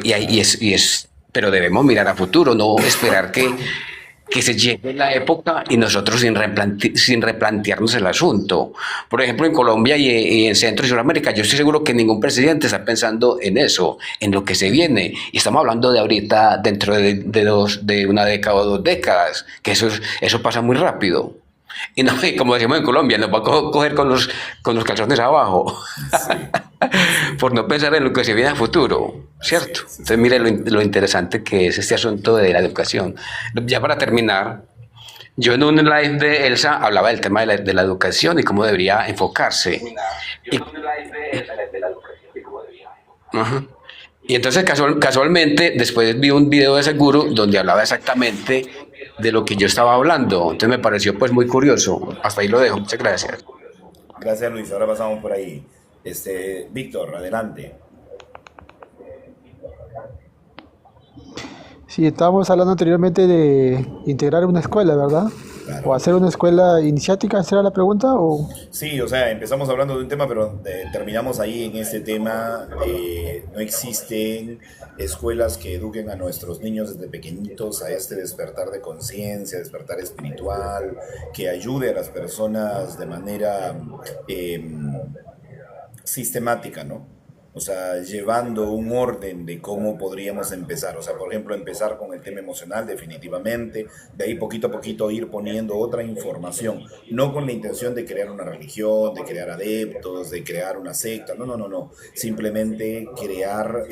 Pero debemos mirar a futuro, no esperar que se llegue la época y nosotros sin replantearnos el asunto. Por ejemplo, en Colombia y en Centro y Sudamérica, yo estoy seguro que ningún presidente está pensando en eso, en lo que se viene. Y estamos hablando de ahorita, dentro de una década o 2 décadas, que eso pasa muy rápido. Y, no, y como decimos en Colombia, nos va a coger con los calzones abajo, Sí, sí, por no pensar en lo que se viene a futuro, así ¿cierto? es, Entonces, mire lo interesante que es este asunto de la educación. Ya para terminar, yo en un live de Elsa hablaba del tema de la educación y cómo debería enfocarse. Y, ajá. Y entonces casualmente después vi un video de ese gurú donde hablaba exactamente de lo que yo estaba hablando. Entonces me pareció pues muy curioso. Hasta ahí lo dejo. Muchas gracias. gracias Luis, ahora pasamos por ahí. Víctor, adelante. Sí, estábamos hablando anteriormente de integrar una escuela, ¿verdad? Claro. O hacer una escuela iniciática, ¿esa era la pregunta? O... Sí, o sea, empezamos hablando de un tema, pero terminamos ahí en este tema. No existen escuelas que eduquen a nuestros niños desde pequeñitos a este despertar de conciencia, despertar espiritual, que ayude a las personas de manera sistemática, ¿no? O sea, llevando un orden de cómo podríamos empezar. O sea, por ejemplo, empezar con el tema emocional definitivamente, de ahí poquito a poquito ir poniendo otra información, no con la intención de crear una religión, de crear adeptos, de crear una secta, no, no, no, no. Simplemente crear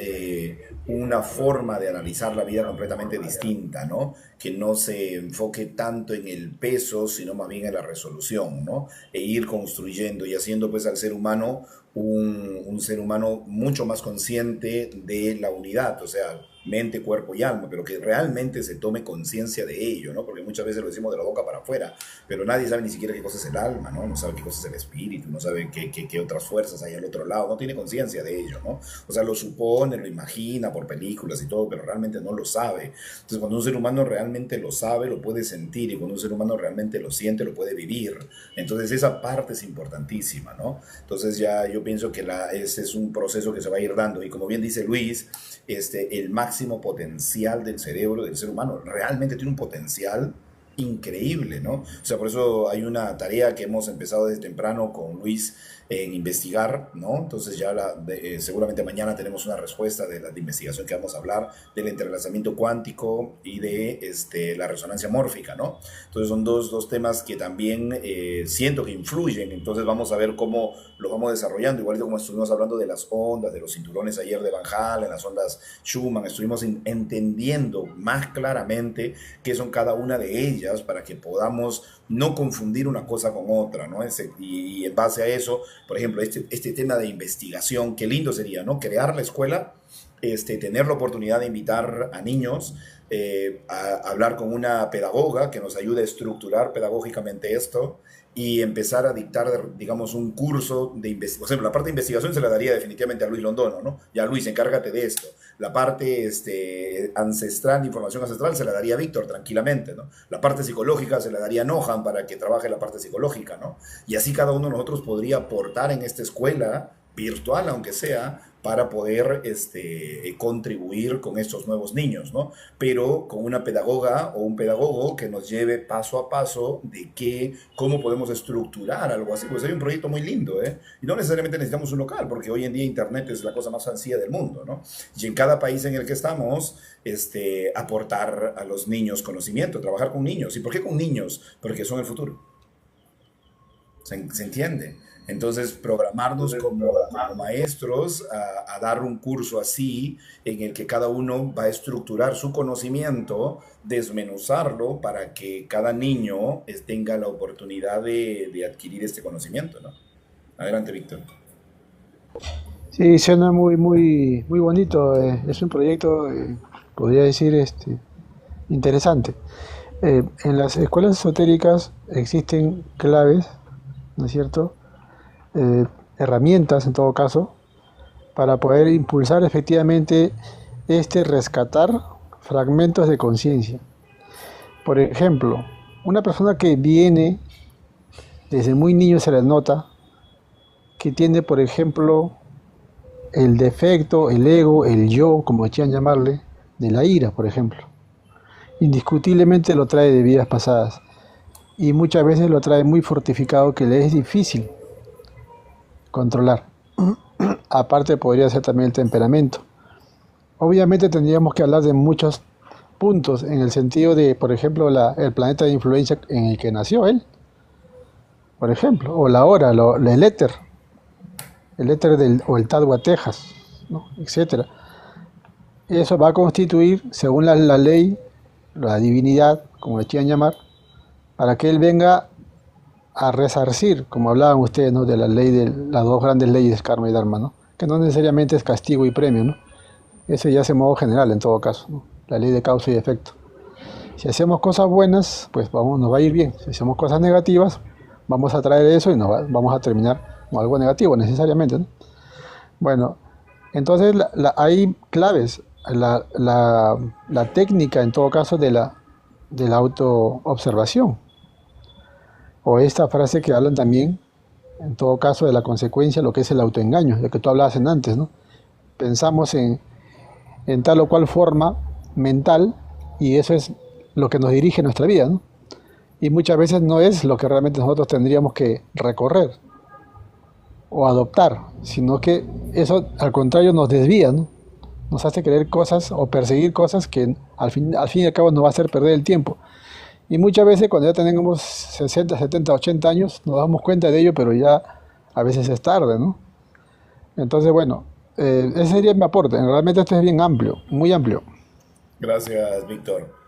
una forma de analizar la vida completamente distinta, ¿no? Que no se enfoque tanto en el peso, sino más bien en la resolución, ¿no? E ir construyendo y haciendo pues al ser humano un ser humano mucho más consciente de la unidad, o sea, mente, cuerpo y alma, pero que realmente se tome conciencia de ello, ¿no? Porque muchas veces lo decimos de la boca para afuera, pero nadie sabe ni siquiera qué cosa es el alma, ¿no? No sabe qué cosa es el espíritu, no sabe qué otras fuerzas hay al otro lado, no tiene conciencia de ello, ¿no? O sea, lo supone, lo imagina por películas y todo, pero realmente no lo sabe. Entonces, cuando un ser humano realmente lo sabe, lo puede sentir, y cuando un ser humano realmente lo siente, lo puede vivir. Entonces, esa parte es importantísima, ¿no? Entonces, ya yo pienso que ese es un proceso que se va a ir dando, y como bien dice Luis, el máximo potencial del cerebro del ser humano. Realmente tiene un potencial increíble, ¿no? O sea, por eso hay una tarea que hemos empezado desde temprano con Luis en investigar, ¿no? Entonces ya seguramente mañana tenemos una respuesta de la investigación que vamos a hablar del entrelazamiento cuántico y de la resonancia mórfica, ¿no? Entonces son dos temas que también siento que influyen, entonces vamos a ver cómo lo vamos desarrollando, igual como estuvimos hablando de las ondas, de los cinturones ayer de Van Halen, las ondas Schumann, estuvimos entendiendo más claramente qué son cada una de ellas para que podamos no confundir una cosa con otra, ¿no? Y en base a eso, por ejemplo, este tema de investigación, qué lindo sería, ¿no? Crear la escuela, tener la oportunidad de invitar a niños, a hablar con una pedagoga que nos ayude a estructurar pedagógicamente esto y empezar a dictar, digamos, un curso de investigación. Por ejemplo, la parte de investigación se la daría definitivamente a Luis Londono, ¿no? Ya, Luis, encárgate de esto. La parte ancestral, información ancestral, se la daría a Víctor tranquilamente, ¿no? La parte psicológica se la daría a Nohan para que trabaje la parte psicológica, ¿no? Y así cada uno de nosotros podría aportar en esta escuela virtual, aunque sea, para poder contribuir con estos nuevos niños, ¿no? Pero con una pedagoga o un pedagogo que nos lleve paso a paso de cómo podemos estructurar algo así. Pues hay un proyecto muy lindo, ¿eh? Y no necesariamente necesitamos un local, porque hoy en día Internet es la cosa más sencilla del mundo, ¿no? Y en cada país en el que estamos, aportar a los niños conocimiento, trabajar con niños. ¿Y por qué con niños? Porque son el futuro. ¿Se entiende? Entonces, programarnos como maestros a dar un curso así, en el que cada uno va a estructurar su conocimiento, desmenuzarlo para que cada niño tenga la oportunidad de adquirir este conocimiento, ¿no? Adelante, Víctor. Sí, suena muy, muy, muy bonito. Es un proyecto, podría decir, interesante. En las escuelas esotéricas existen claves, ¿no es cierto? Herramientas en todo caso para poder impulsar efectivamente rescatar fragmentos de conciencia. Por ejemplo, una persona que viene desde muy niño se le nota que tiene, por ejemplo, el defecto, el ego, el yo, como quieran llamarle, de la ira, por ejemplo. Indiscutiblemente lo trae de vidas pasadas y muchas veces lo trae muy fortificado que le es difícil controlar. Aparte podría ser también el temperamento. Obviamente tendríamos que hablar de muchos puntos en el sentido de, por ejemplo, el planeta de influencia en el que nació él, por ejemplo, o la hora, el éter o el Tadua Texas, ¿no? Etcétera. Eso va a constituir, según la ley, la divinidad, como le quieran llamar, para que él venga a resarcir, como hablaban ustedes, ¿no? De la ley de las dos grandes leyes, karma y dharma, ¿no? Que no necesariamente es castigo y premio, ¿no? Ese ya es en modo general en todo caso, ¿no? La ley de causa y efecto. Si hacemos cosas buenas, pues nos va a ir bien. Si hacemos cosas negativas, vamos a traer eso y vamos a terminar con algo negativo necesariamente, ¿no? Bueno, entonces hay claves. La técnica en todo caso de la autoobservación. O esta frase que hablan también, en todo caso, de la consecuencia, lo que es el autoengaño, de que tú hablabas antes, ¿no? Pensamos en tal o cual forma mental y eso es lo que nos dirige nuestra vida, ¿no? Y muchas veces no es lo que realmente nosotros tendríamos que recorrer o adoptar, sino que eso al contrario nos desvía, ¿no? Nos hace creer cosas o perseguir cosas que al fin y al cabo nos va a hacer perder el tiempo. Y muchas veces cuando ya tenemos 60, 70, 80 años nos damos cuenta de ello, pero ya a veces es tarde, ¿no? Entonces, bueno, ese sería mi aporte. Realmente esto es bien amplio, muy amplio. Gracias, Víctor.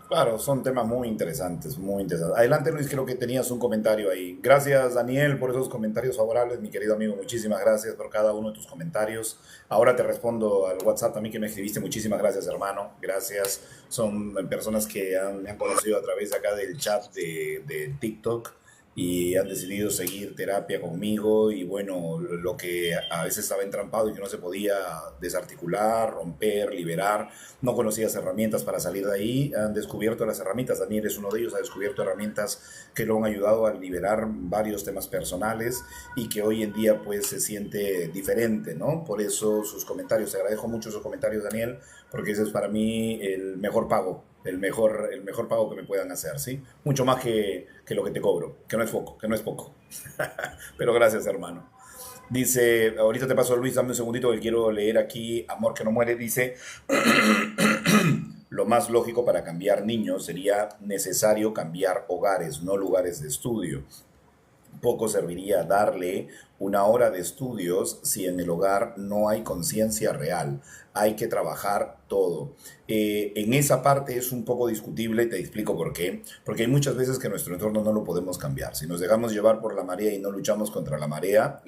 Claro, son temas muy interesantes, muy interesantes. Adelante, Luis, creo que tenías un comentario ahí. Gracias, Daniel, por esos comentarios favorables, mi querido amigo. Muchísimas gracias por cada uno de tus comentarios. Ahora te respondo al WhatsApp también que me escribiste. Muchísimas gracias, hermano. Gracias. Son personas que me han conocido a través de acá del chat de TikTok y han decidido seguir terapia conmigo y bueno, lo que a veces estaba entrampado y que no se podía desarticular, romper, liberar, no conocías herramientas para salir de ahí, han descubierto las herramientas. Daniel es uno de ellos, ha descubierto herramientas que lo han ayudado a liberar varios temas personales y que hoy en día pues se siente diferente, ¿no? Por eso sus comentarios, te agradezco mucho sus comentarios, Daniel, porque ese es para mí el mejor pago. El mejor pago que me puedan hacer, ¿sí? Mucho más que lo que te cobro, que no es poco. Pero gracias, hermano. Dice, ahorita te paso, Luis, dame un segundito que quiero leer aquí, Amor que no muere, dice, lo más lógico para cambiar niños sería necesario cambiar hogares, no lugares de estudio. Poco serviría darle una hora de estudios si en el hogar no hay conciencia real. Hay que trabajar todo. En esa parte es un poco discutible, te explico por qué. Porque hay muchas veces que nuestro entorno no lo podemos cambiar. Si nos dejamos llevar por la marea y no luchamos contra la marea,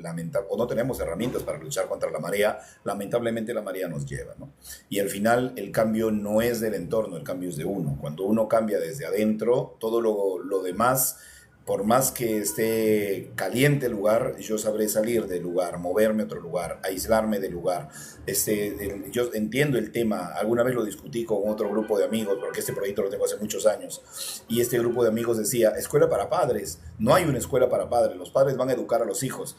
o no tenemos herramientas para luchar contra la marea, lamentablemente la marea nos lleva, ¿no? Y al final el cambio no es del entorno, el cambio es de uno. Cuando uno cambia desde adentro, todo lo demás, por más que esté caliente el lugar, yo sabré salir del lugar, moverme a otro lugar, aislarme del lugar. Yo entiendo el tema, alguna vez lo discutí con otro grupo de amigos, porque este proyecto lo tengo hace muchos años, y este grupo de amigos decía, escuela para padres, no hay una escuela para padres, los padres van a educar a los hijos.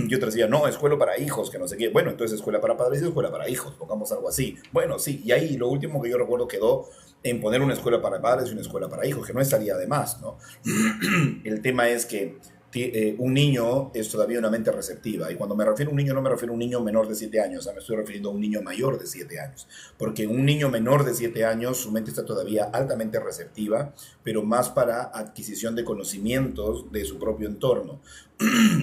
Y otro decía, no, escuela para hijos, que no sé qué. Bueno, entonces escuela para padres y escuela para hijos, pongamos algo así. Bueno, sí, y ahí lo último que yo recuerdo quedó en poner una escuela para padres y una escuela para hijos, que no estaría de más, ¿no? El tema es que un niño es todavía una mente receptiva, y cuando me refiero a un niño no me refiero a un niño menor de 7 años, o sea, me estoy refiriendo a un niño mayor de 7 años, porque un niño menor de 7 años su mente está todavía altamente receptiva, pero más para adquisición de conocimientos de su propio entorno.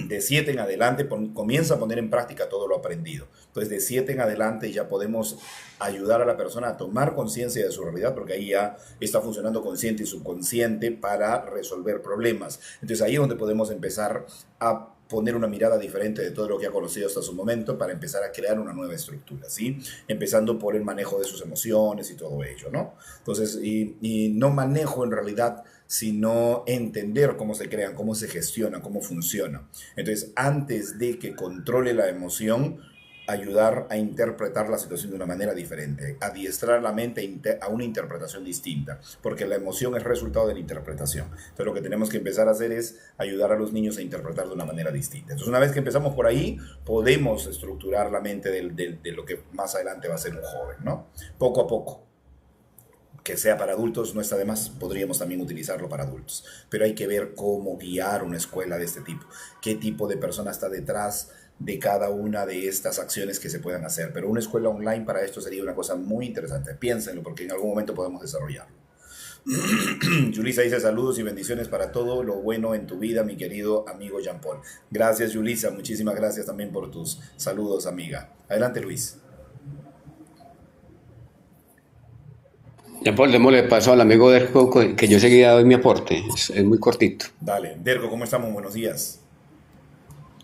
De 7 en adelante comienza a poner en práctica todo lo aprendido. Entonces de 7 en adelante ya podemos ayudar a la persona a tomar conciencia de su realidad, porque ahí ya está funcionando consciente y subconsciente para resolver problemas. Entonces ahí es donde podemos empezar a poner una mirada diferente de todo lo que ha conocido hasta su momento para empezar a crear una nueva estructura, ¿sí? Empezando por el manejo de sus emociones y todo ello, ¿no? Entonces, y no manejo en realidad, sino entender cómo se crean, cómo se gestionan, cómo funcionan. Entonces, antes de que controle la emoción, ayudar a interpretar la situación de una manera diferente, adiestrar la mente a una interpretación distinta, porque la emoción es resultado de la interpretación. Entonces lo que tenemos que empezar a hacer es ayudar a los niños a interpretar de una manera distinta. Entonces una vez que empezamos por ahí, podemos estructurar la mente de lo que más adelante va a ser un joven, ¿no? Poco a poco. Que sea para adultos no está de más, podríamos también utilizarlo para adultos, pero hay que ver cómo guiar una escuela de este tipo, qué tipo de persona está detrás de cada una de estas acciones que se puedan hacer, pero una escuela online para esto sería una cosa muy interesante, piénsenlo porque en algún momento podemos desarrollarlo. Yulisa dice saludos y bendiciones para todo lo bueno en tu vida, mi querido amigo Jean Paul. Gracias Yulisa, muchísimas gracias también por tus saludos, amiga. Adelante Luis. Ya por démosle paso al amigo Derko, que yo seguía doy mi aporte. Es muy cortito. Dale, Derko, ¿cómo estamos? Buenos días.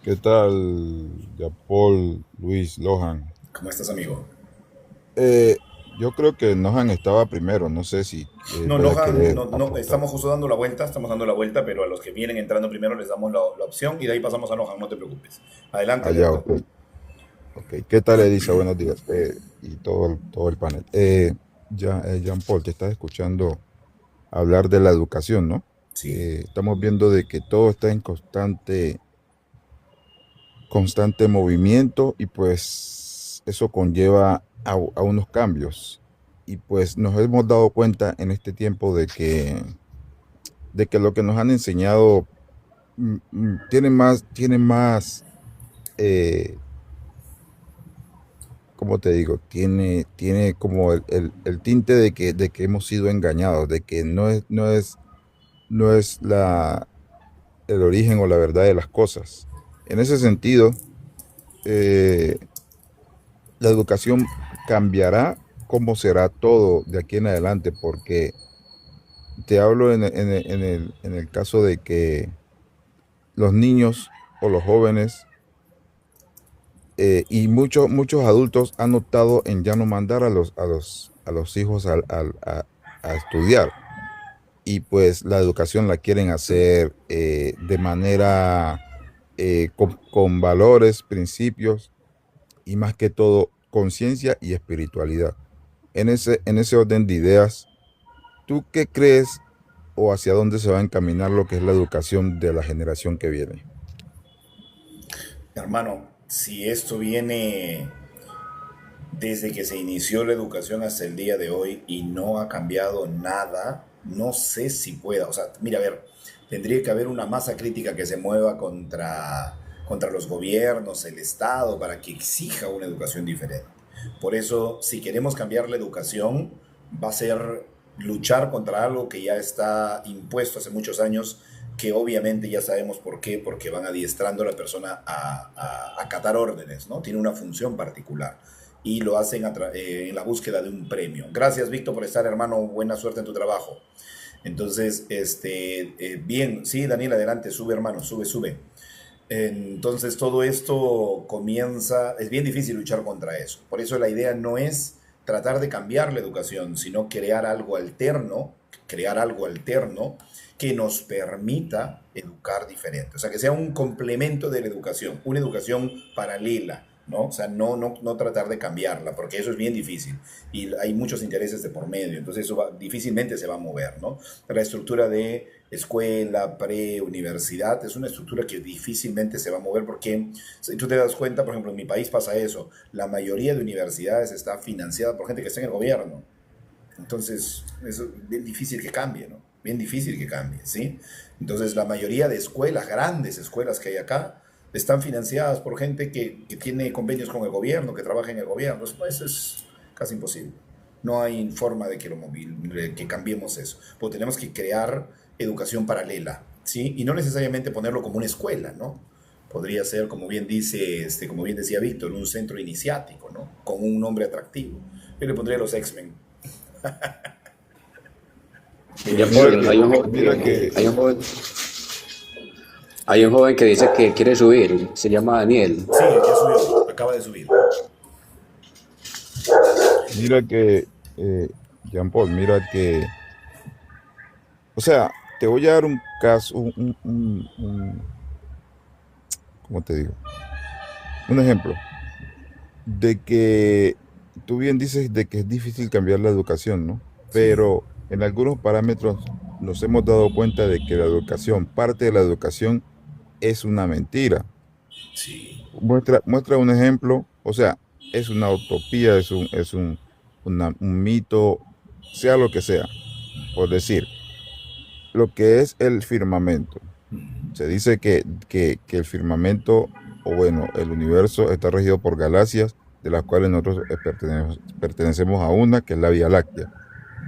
¿Qué tal, Paul, Luis, Lohan? ¿Cómo estás, amigo? Yo creo que Nohan estaba primero, no sé si No, vaya a Lohan, querer no, aportar. estamos justo dando la vuelta, pero a los que vienen entrando primero les damos la opción y de ahí pasamos a Lohan, no te preocupes. Adelante, Allá, Derko. ok. ¿Qué tal, Elisa? Buenos días. Y todo el panel. Jean Paul, te estás escuchando hablar de la educación, ¿no? Sí, Estamos viendo de que todo está en constante movimiento y pues eso conlleva a unos cambios. Y pues nos hemos dado cuenta en este tiempo de que lo que nos han enseñado tiene más, eh, ¿cómo te digo? Tiene como el tinte de que hemos sido engañados, de que no es el origen o la verdad de las cosas. En ese sentido, eh, la educación cambiará cómo será todo de aquí en adelante, porque te hablo en el caso de que los niños o los jóvenes y muchos adultos han optado en ya no mandar a los hijos a estudiar. Y pues la educación la quieren hacer de manera con valores, principios y más que todo conciencia y espiritualidad. En ese orden de ideas, ¿tú qué crees o hacia dónde se va a encaminar lo que es la educación de la generación que viene? hermano, si esto viene desde que se inició la educación hasta el día de hoy y no ha cambiado nada, no sé si pueda. O sea, mira, a ver, tendría que haber una masa crítica que se mueva contra los gobiernos, el Estado, para que exija una educación diferente. Por eso, si queremos cambiar la educación, va a ser luchar contra algo que ya está impuesto hace muchos años, que obviamente ya sabemos por qué, porque van adiestrando a la persona a acatar órdenes, ¿no? Tiene una función particular y lo hacen en la búsqueda de un premio. Gracias, Víctor, por estar, hermano. Buena suerte en tu trabajo. Entonces, bien, sí, Daniel, adelante, sube, hermano, sube. Entonces, todo esto comienza, es bien difícil luchar contra eso. Por eso la idea no es tratar de cambiar la educación, sino crear algo alterno que nos permita educar diferente. O sea, que sea un complemento de la educación, una educación paralela, ¿no? O sea, no tratar de cambiarla, porque eso es bien difícil y hay muchos intereses de por medio, entonces eso difícilmente se va a mover, ¿no? La estructura de escuela, universidad, es una estructura que difícilmente se va a mover porque, si tú te das cuenta, por ejemplo, en mi país pasa eso, la mayoría de universidades está financiada por gente que está en el gobierno, entonces es bien difícil que cambie, ¿no? Bien difícil que cambie, ¿sí? Entonces la mayoría de escuelas, grandes escuelas que hay acá, están financiadas por gente que tiene convenios con el gobierno, que trabaja en el gobierno. Eso es casi imposible. No hay forma de que cambiemos eso. Porque tenemos que crear educación paralela, ¿sí? Y no necesariamente ponerlo como una escuela, ¿no? Podría ser, como bien decía Víctor, un centro iniciático, ¿no? Con un nombre atractivo. Yo le pondría los X-Men. Ya por, hay un joven que dice que quiere subir, se llama Daniel. Sí, ya subió, acaba de subir. Mira que, Jean Paul, mira que, o sea, te voy a dar un caso, ¿cómo te digo? Un ejemplo. de que tú bien dices de que es difícil cambiar la educación, ¿no? Sí, Pero en algunos parámetros nos hemos dado cuenta de que la educación, parte de la educación es una mentira. sí. Muestra un ejemplo, o sea, es una utopía, un mito, sea lo que sea, por decir, lo que es el firmamento. Se dice que el firmamento, o bueno, el universo está regido por galaxias, de las cuales nosotros pertenecemos a una, que es la Vía Láctea,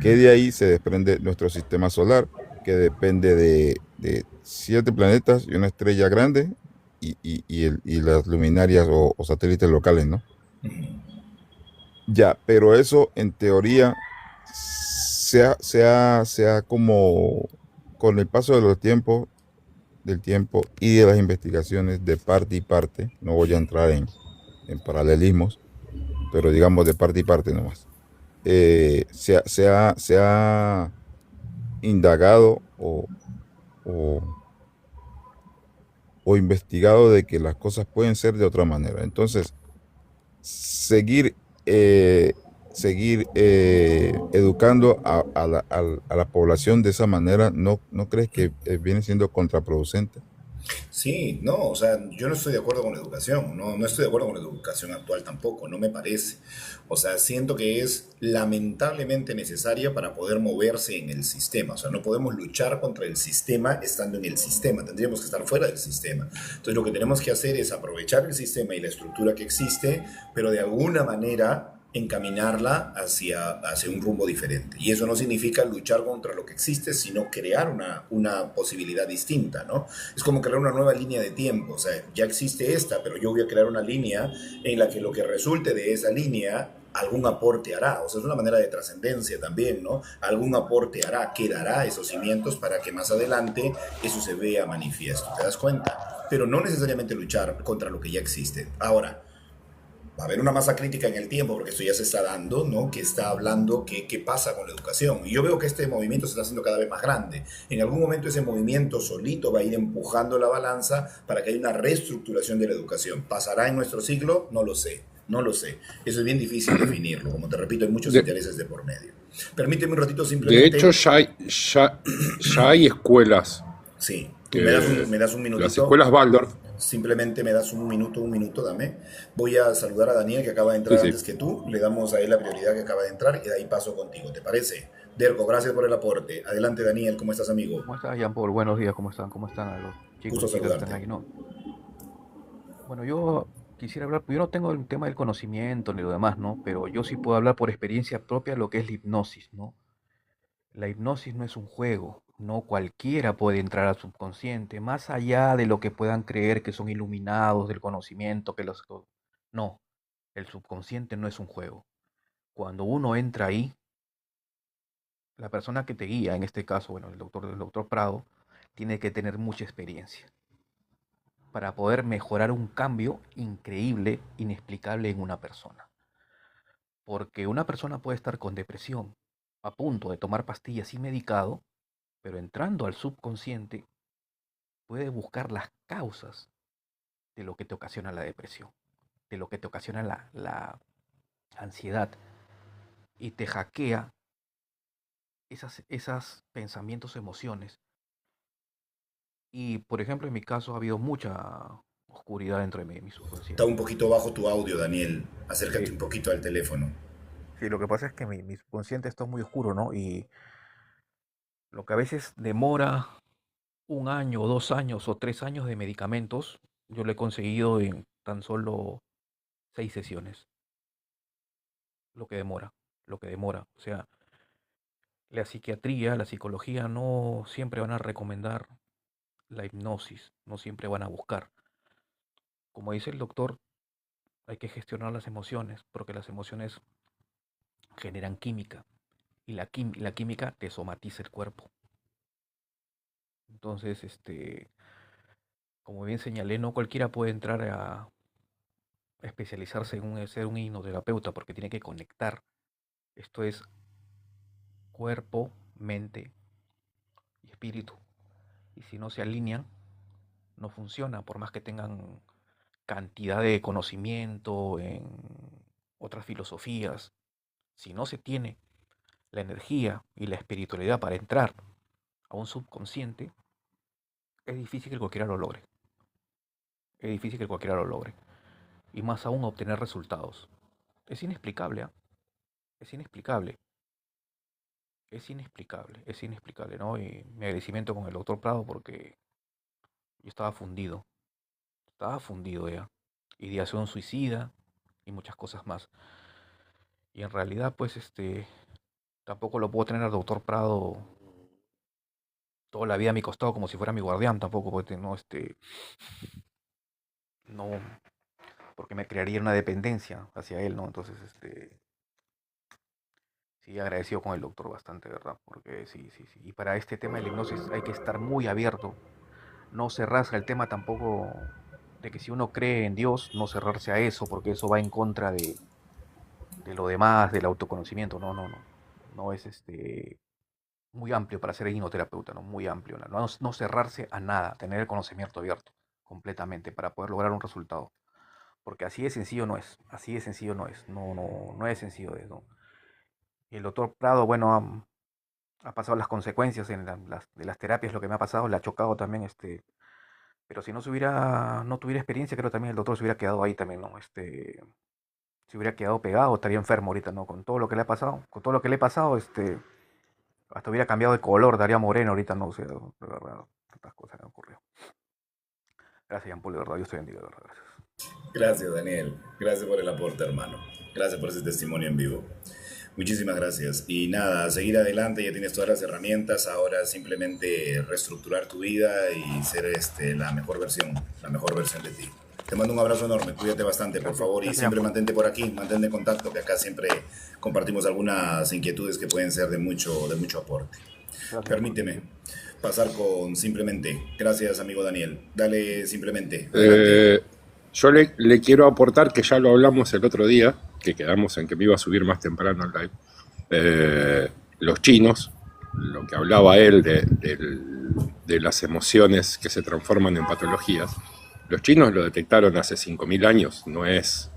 que de ahí se desprende nuestro sistema solar, que depende de 7 planetas y una estrella grande y las luminarias o satélites locales, ¿no? Ya, pero eso en teoría sea como con el paso de los tiempos, del tiempo y de las investigaciones de parte y parte, no voy a entrar en paralelismos, pero digamos de parte y parte nomás, se ha indagado o, o investigado de que las cosas pueden ser de otra manera. Entonces, seguir, eh, seguir educando a la población de esa manera, ¿no crees que viene siendo contraproducente? Sí, no, o sea, yo no estoy de acuerdo con la educación, no estoy de acuerdo con la educación actual tampoco, no me parece. O sea, siento que es lamentablemente necesaria para poder moverse en el sistema. O sea, no podemos luchar contra el sistema estando en el sistema, tendríamos que estar fuera del sistema. Entonces, lo que tenemos que hacer es aprovechar el sistema y la estructura que existe, pero de alguna manera encaminarla hacia un rumbo diferente. Y eso no significa luchar contra lo que existe, sino crear una posibilidad distinta, ¿no? Es como crear una nueva línea de tiempo. O sea, ya existe esta, pero yo voy a crear una línea en la que lo que resulte de esa línea algún aporte hará, o sea, es una manera de trascendencia también, ¿no? Algún aporte hará, quedará esos cimientos para que más adelante eso se vea manifiesto, ¿te das cuenta? Pero no necesariamente luchar contra lo que ya existe. Ahora, va a haber una masa crítica en el tiempo, porque esto ya se está dando, ¿no? Que está hablando qué pasa con la educación. Y yo veo que este movimiento se está haciendo cada vez más grande. En algún momento ese movimiento solito va a ir empujando la balanza para que haya una reestructuración de la educación. ¿Pasará en nuestro siglo? No lo sé. No lo sé. Eso es bien difícil definirlo. Como te repito, hay muchos De, intereses de por medio. Permíteme un ratito de hecho, simplemente. ya hay escuelas Sí. que Me das un las minutito? escuelas Waldorf, Simplemente me das un minuto, dame. Voy a saludar a Daniel que acaba de sí, entrar sí. antes que tú. Le damos a él la prioridad que acaba de entrar y de ahí paso contigo. ¿Te parece? Derko, gracias por el aporte. Adelante, Daniel. ¿Cómo estás, amigo? ¿Cómo estás, Jean Paul? Buenos días, ¿cómo están? ¿Cómo están a los chicos Gusto y chicas que están saludarte. aquí? No. Bueno, yo quisiera hablar, yo no tengo el tema del conocimiento ni lo demás, ¿no? Pero yo sí puedo hablar por experiencia propia lo que es la hipnosis, ¿no? La hipnosis no es un juego, no cualquiera puede entrar al subconsciente, más allá de lo que puedan creer que son iluminados del conocimiento, No, el subconsciente no es un juego. Cuando uno entra ahí, la persona que te guía, en este caso, bueno, el doctor Prado, tiene que tener mucha experiencia para poder mejorar un cambio increíble, inexplicable en una persona. Porque una persona puede estar con depresión, a punto de tomar pastillas y medicado, pero entrando al subconsciente puede buscar las causas de lo que te ocasiona la depresión, de lo que te ocasiona la ansiedad y te hackea esas pensamientos, emociones. Y por ejemplo, en mi caso ha habido mucha oscuridad dentro de mi Está un subconsciente. poquito bajo tu audio, Daniel. Acércate Sí, un poquito al teléfono. sí, lo que pasa es que mi subconsciente está muy oscuro, ¿no? Y lo que a veces demora 1 año, o 2 años, o 3 años de medicamentos, yo lo he conseguido en tan solo 6 sesiones. Lo que demora, lo que demora. O sea, la psiquiatría, la psicología no siempre van a recomendar la hipnosis, no siempre van a buscar. Como dice el doctor, hay que gestionar las emociones, porque las emociones generan química, y la química te somatiza el cuerpo. Entonces, como bien señalé, no cualquiera puede entrar a especializarse en ser un hipnoterapeuta, porque tiene que conectar. Esto es cuerpo, mente y espíritu. Y si no se alinean, no funciona, por más que tengan cantidad de conocimiento, en otras filosofías, si no se tiene la energía y la espiritualidad para entrar a un subconsciente, es difícil que cualquiera lo logre. Es difícil que cualquiera lo logre. Y más aún obtener resultados. Es inexplicable, ¿ah? Es inexplicable. Es inexplicable, ¿no? Y mi agradecimiento con el doctor Prado porque yo estaba fundido. Estaba fundido ya. Ideación suicida y muchas cosas más. Y en realidad, pues, tampoco lo puedo tener al doctor Prado toda la vida a mi costado como si fuera mi guardián, tampoco, porque no, porque me crearía una dependencia hacia él, ¿no? Entonces, sí, agradecido con el doctor bastante, ¿verdad? Porque sí. Y para este tema de la hipnosis hay que estar muy abierto, no cerrarse al tema tampoco de que si uno cree en Dios, no cerrarse a eso, porque eso va en contra de lo demás, del autoconocimiento. No es muy amplio para ser hipnoterapeuta, ¿no? Muy amplio. No cerrarse a nada, tener el conocimiento abierto completamente para poder lograr un resultado. Porque así de sencillo no es. Así de sencillo no es. No es sencillo de eso. Y el doctor Prado, bueno, ha pasado las consecuencias de las terapias, lo que me ha pasado, le ha chocado también, pero si no tuviera experiencia, creo también el doctor se hubiera quedado ahí también, ¿no? Se hubiera quedado pegado, estaría enfermo ahorita, ¿no? Con todo lo que le ha pasado, hasta hubiera cambiado de color, estaría moreno ahorita, no, o sea, de verdad, tantas cosas que han ocurrido. Gracias, Jean Paul, de verdad, Dios te bendiga, de verdad, gracias. Gracias, Daniel. Gracias por el aporte, hermano. Gracias por ese testimonio en vivo. Muchísimas gracias. Y nada, seguir adelante, ya tienes todas las herramientas, ahora simplemente reestructurar tu vida y ser la mejor versión de ti. Te mando un abrazo enorme, cuídate bastante, por favor, y siempre mantente por aquí, mantente en contacto, que acá siempre compartimos algunas inquietudes que pueden ser de mucho aporte. Permíteme pasar con Simplemente. Gracias, amigo Daniel. Dale, Simplemente. Yo le quiero aportar, que ya lo hablamos el otro día, que quedamos en que me iba a subir más temprano al live. Los chinos, lo que hablaba él de las emociones que se transforman en patologías, los chinos lo detectaron hace 5.000 años, no es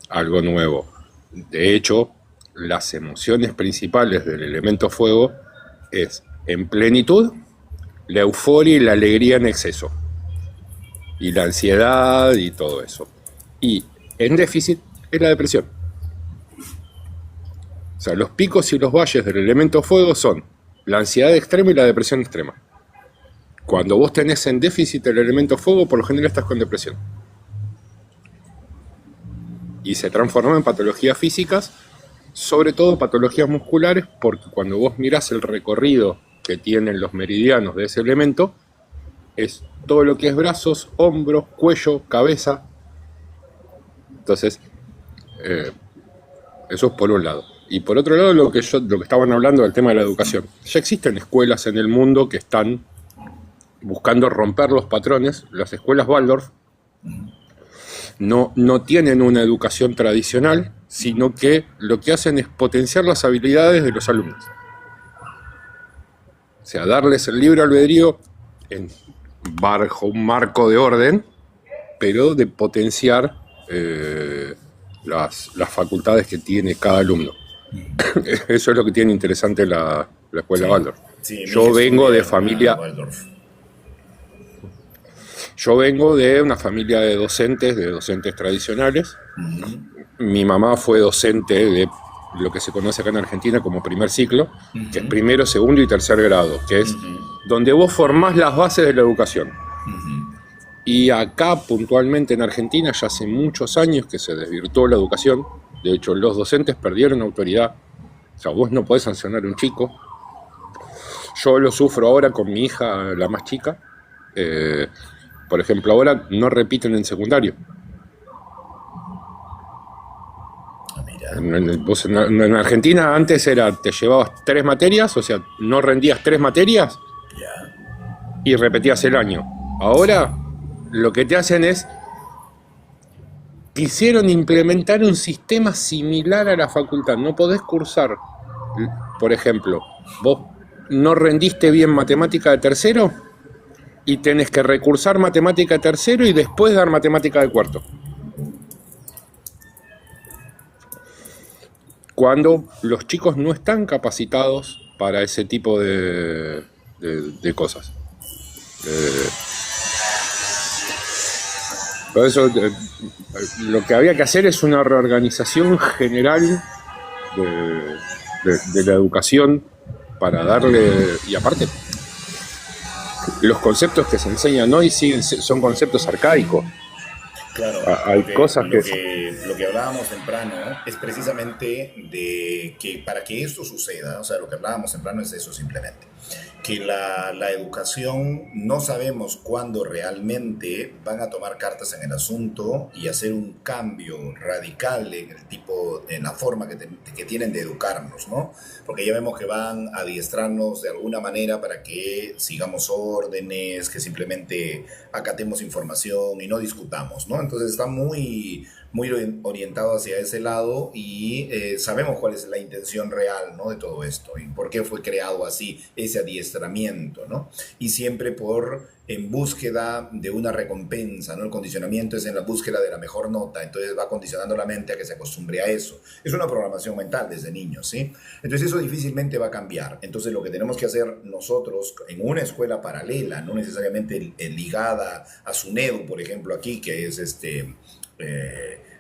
algo nuevo. De hecho, las emociones principales del elemento fuego es, en plenitud, la euforia y la alegría en exceso, y la ansiedad y todo eso. Y en déficit es la depresión. O sea, los picos y los valles del elemento fuego son la ansiedad extrema y la depresión extrema. Cuando vos tenés en déficit el elemento fuego, por lo general estás con depresión. Y se transforma en patologías físicas, sobre todo patologías musculares, porque cuando vos mirás el recorrido que tienen los meridianos de ese elemento, es todo lo que es brazos, hombros, cuello, cabeza. Entonces, eso es por un lado. Y por otro lado, lo que estaban hablando del tema de la educación. Ya existen escuelas en el mundo que están buscando romper los patrones. Las escuelas Waldorf no tienen una educación tradicional, sino que lo que hacen es potenciar las habilidades de los alumnos. O sea, darles el libre albedrío bajo un marco de orden, pero de potenciar las facultades que tiene cada alumno. Eso es lo que tiene interesante la escuela Waldorf. Sí, yo vengo de familia... Yo vengo de una familia de docentes tradicionales. Mi mamá fue docente de lo que se conoce acá en Argentina como primer ciclo, que es primero, segundo y tercer grado, que es donde vos formás las bases de la educación. Y acá, puntualmente en Argentina, ya hace muchos años que se desvirtuó la educación. De hecho, los docentes perdieron autoridad. O sea, vos no podés sancionar a un chico. Yo lo sufro ahora con mi hija, la más chica. Por ejemplo, ahora no repiten en secundario. En Argentina antes te llevabas 3 materias, o sea, no rendías 3 materias y repetías el año. Ahora lo que te hacen es, quisieron implementar un sistema similar a la facultad. No podés cursar, por ejemplo, vos no rendiste bien matemática de tercero, y tenés que recursar matemática de tercero y después dar matemática de cuarto. Cuando los chicos no están capacitados para ese tipo de cosas. Por eso lo que había que hacer es una reorganización general de la educación para darle... Y aparte, los conceptos que se enseñan hoy son conceptos arcaicos. Claro, Hay cosas lo que hablábamos temprano es precisamente de que para que esto suceda, o sea, lo que hablábamos temprano es eso simplemente, que la educación no sabemos cuándo realmente van a tomar cartas en el asunto y hacer un cambio radical en el tipo, en la forma que tienen de educarnos, ¿no? Porque ya vemos que van a adiestrarnos de alguna manera para que sigamos órdenes, que simplemente acatemos información y no discutamos, ¿no? Entonces está muy orientado hacia ese lado y sabemos cuál es la intención real, ¿no? De todo esto y por qué fue creado así ese adiestramiento, ¿no? Y siempre en búsqueda de una recompensa, ¿no? El condicionamiento es en la búsqueda de la mejor nota, entonces va condicionando la mente a que se acostumbre a eso. Es una programación mental desde niños, ¿sí? Entonces eso difícilmente va a cambiar. Entonces lo que tenemos que hacer nosotros en una escuela paralela, no necesariamente ligada a SUNEDU, por ejemplo, aquí, que es